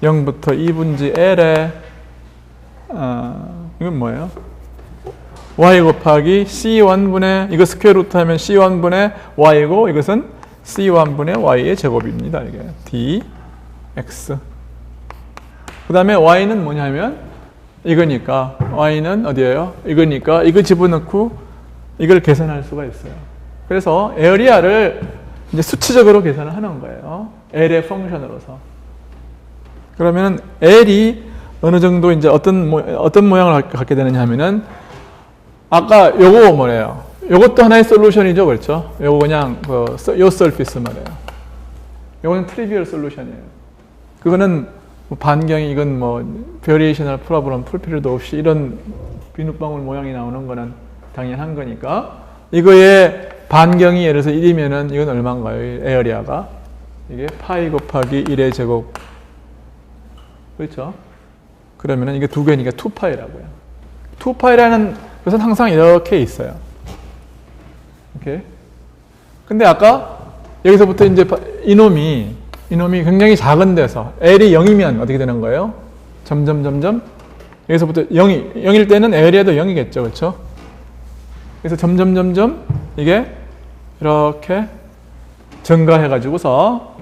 0부터 2분지 L에 이건 뭐예요? y 곱하기 c1분의 이거 스퀘어 루트 하면 c1분의 y고 이것은 c1분의 y의 제곱입니다. 이게 dx. 그 다음에 y는 뭐냐면 이거니까 y는 어디예요? 이거니까 이거 집어넣고 이걸 계산할 수가 있어요. 그래서 에어리아를 이제 수치적으로 계산을 하는 거예요. L의 펑션으로서. 그러면 L이 어느 정도 이제 어떤 모양을 갖게 되느냐 하면은 아까 요거 뭐래요? 요것도 하나의 솔루션이죠, 그렇죠? 요거 그냥 요 서피스 말이에요. 요거는 트리비얼 솔루션이에요. 그거는 뭐 반경이 이건 뭐 베리에이셔널 프로블럼 풀 필요도 없이 이런 비눗방울 모양이 나오는 거는 당연한 거니까 이거의 반경이 예를 들어서 1이면은 이건 얼마인가요? 에어리아가 이게 파이 곱하기 1의 제곱 그렇죠? 그러면은 이게 두 개니까 2파이라고요. 2파이라는 것은 항상 이렇게 있어요. 오케이. 근데 아까 여기서부터 이제 이놈이 굉장히 작은 데서 L이 0이면 어떻게 되는 거예요? 점점 여기서부터 0일 때는 에어리아도 0이겠죠. 그렇죠? 그래서 점점 이게 이렇게 증가해 가지고서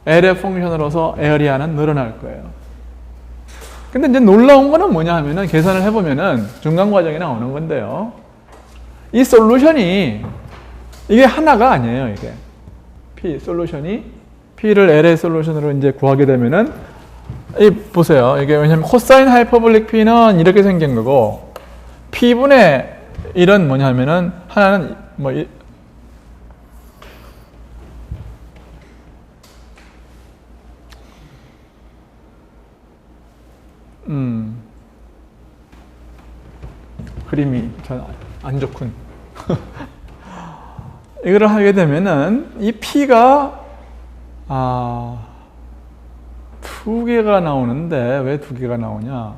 L의 펑션으로서 에어리아는 늘어날 거예요. 근데 이제 놀라운 거는 뭐냐 하면은 계산을 해보면은 중간 과정이 나오는 건데요. 이 솔루션이 이게 하나가 아니에요, 이게. 솔루션이 P를 L의 솔루션으로 이제 구하게 되면은 보세요. 이게 왜냐면 코사인 하이퍼볼릭 P는 이렇게 생긴 거고 P분의 1은 뭐냐 하면은 하나는 뭐 그림이 전 안 좋군. 이거를 하게 되면은 이 P가 두 개가 나오는데 왜 두 개가 나오냐?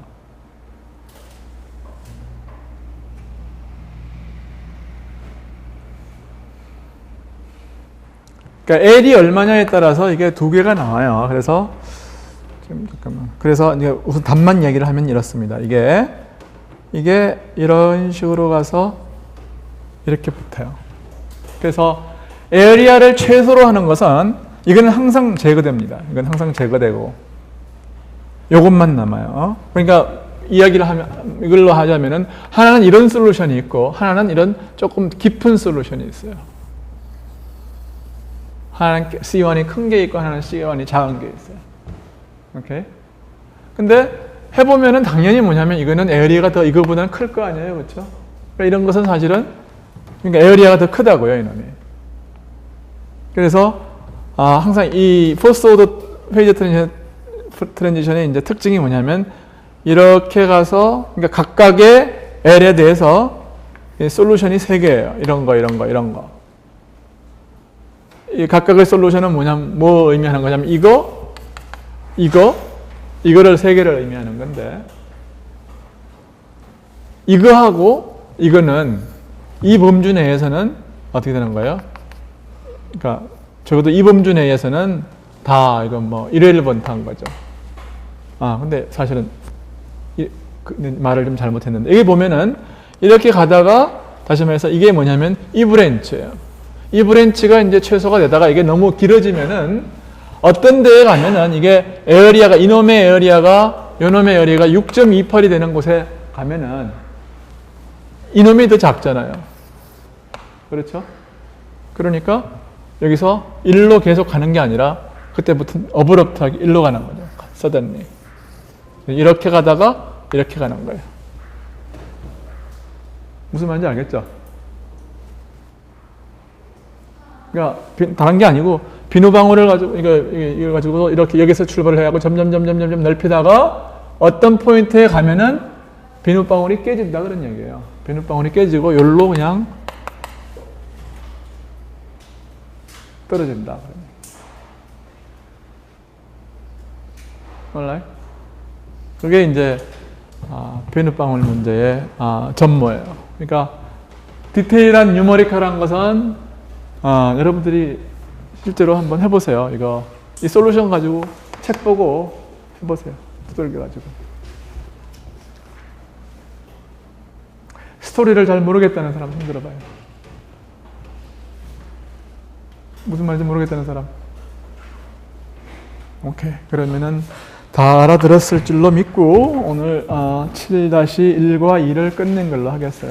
그러니까 L이 얼마냐에 따라서 이게 두 개가 나와요. 그래서 지금 잠깐만. 그래서 이제 우선 답만 얘기를 하면 이렇습니다. 이게 이런 식으로 가서 이렇게 붙어요. 그래서 에리아를 최소로 하는 것은 이거는 항상 제거됩니다. 이건 항상 제거되고 요것만 남아요. 그러니까 이야기를 하면 이걸로 하자면은 하나는 이런 솔루션이 있고 하나는 이런 조금 깊은 솔루션이 있어요. 하나는 C1이 큰 게 있고 하나는 C1이 작은 게 있어요. 오케이? 근데 해보면은 당연히 뭐냐면 이거는 에어리아가 더 이거보다는 클 거 아니에요. 그렇죠? 그러니까 이런 것은 사실은 그러니까 에어리아가 더 크다고요. 이놈이. 그래서 항상 이 포스트 오더 페이지 트랜지션의 이제 특징이 뭐냐면 이렇게 가서 그러니까 각각의 L에 대해서 솔루션이 3개예요. 이런 거. 이 각각의 솔루션은 뭐냐면 뭐 의미하는 거냐면 이거를 3개를 의미하는 건데 이거하고 이거는 이 범주 내에서는 어떻게 되는 거예요? 그러니까 적어도 이 범주 내에서는 다 이건 뭐 irrelevant한 거죠. 근데 사실은 말을 좀 잘못했는데 여기 보면은 이렇게 가다가 다시 말해서 이게 뭐냐면 이 브랜치예요. 이 브랜치가 이제 최소가 되다가 이게 너무 길어지면은 어떤 데에 가면은 이게 에어리아가 이놈의 에어리아가 요놈의 에어리아가 6.28이 되는 곳에 가면은 이놈이 더 작잖아요. 그렇죠? 그러니까 여기서 1로 계속 가는 게 아니라 그때부터 어브럽트하게 1로 가는 거죠. 서든리. 이렇게 가다가 이렇게 가는 거예요. 무슨 말인지 알겠죠? 그러니까 다른 게 아니고 비누방울을 가지고 이걸 가지고 이렇게 여기서 출발을 해야 하고 점점 넓히다가 어떤 포인트에 가면은 비누방울이 깨진다 그런 얘기예요. 비누방울이 깨지고 여기로 그냥 떨어진다. 알라이? 그게 이제 비누방울 문제의 전모예요. 그러니까 디테일한 뉴머리컬한 것은 여러분들이 실제로 한번 해보세요. 이 솔루션 가지고 책 보고 해보세요. 두들겨 가지고. 스토리를 잘 모르겠다는 사람 손 들어봐요. 무슨 말인지 모르겠다는 사람. 오케이. 그러면은 다 알아들었을 줄로 믿고 오늘 7-1과 2를 끝낸 걸로 하겠어요.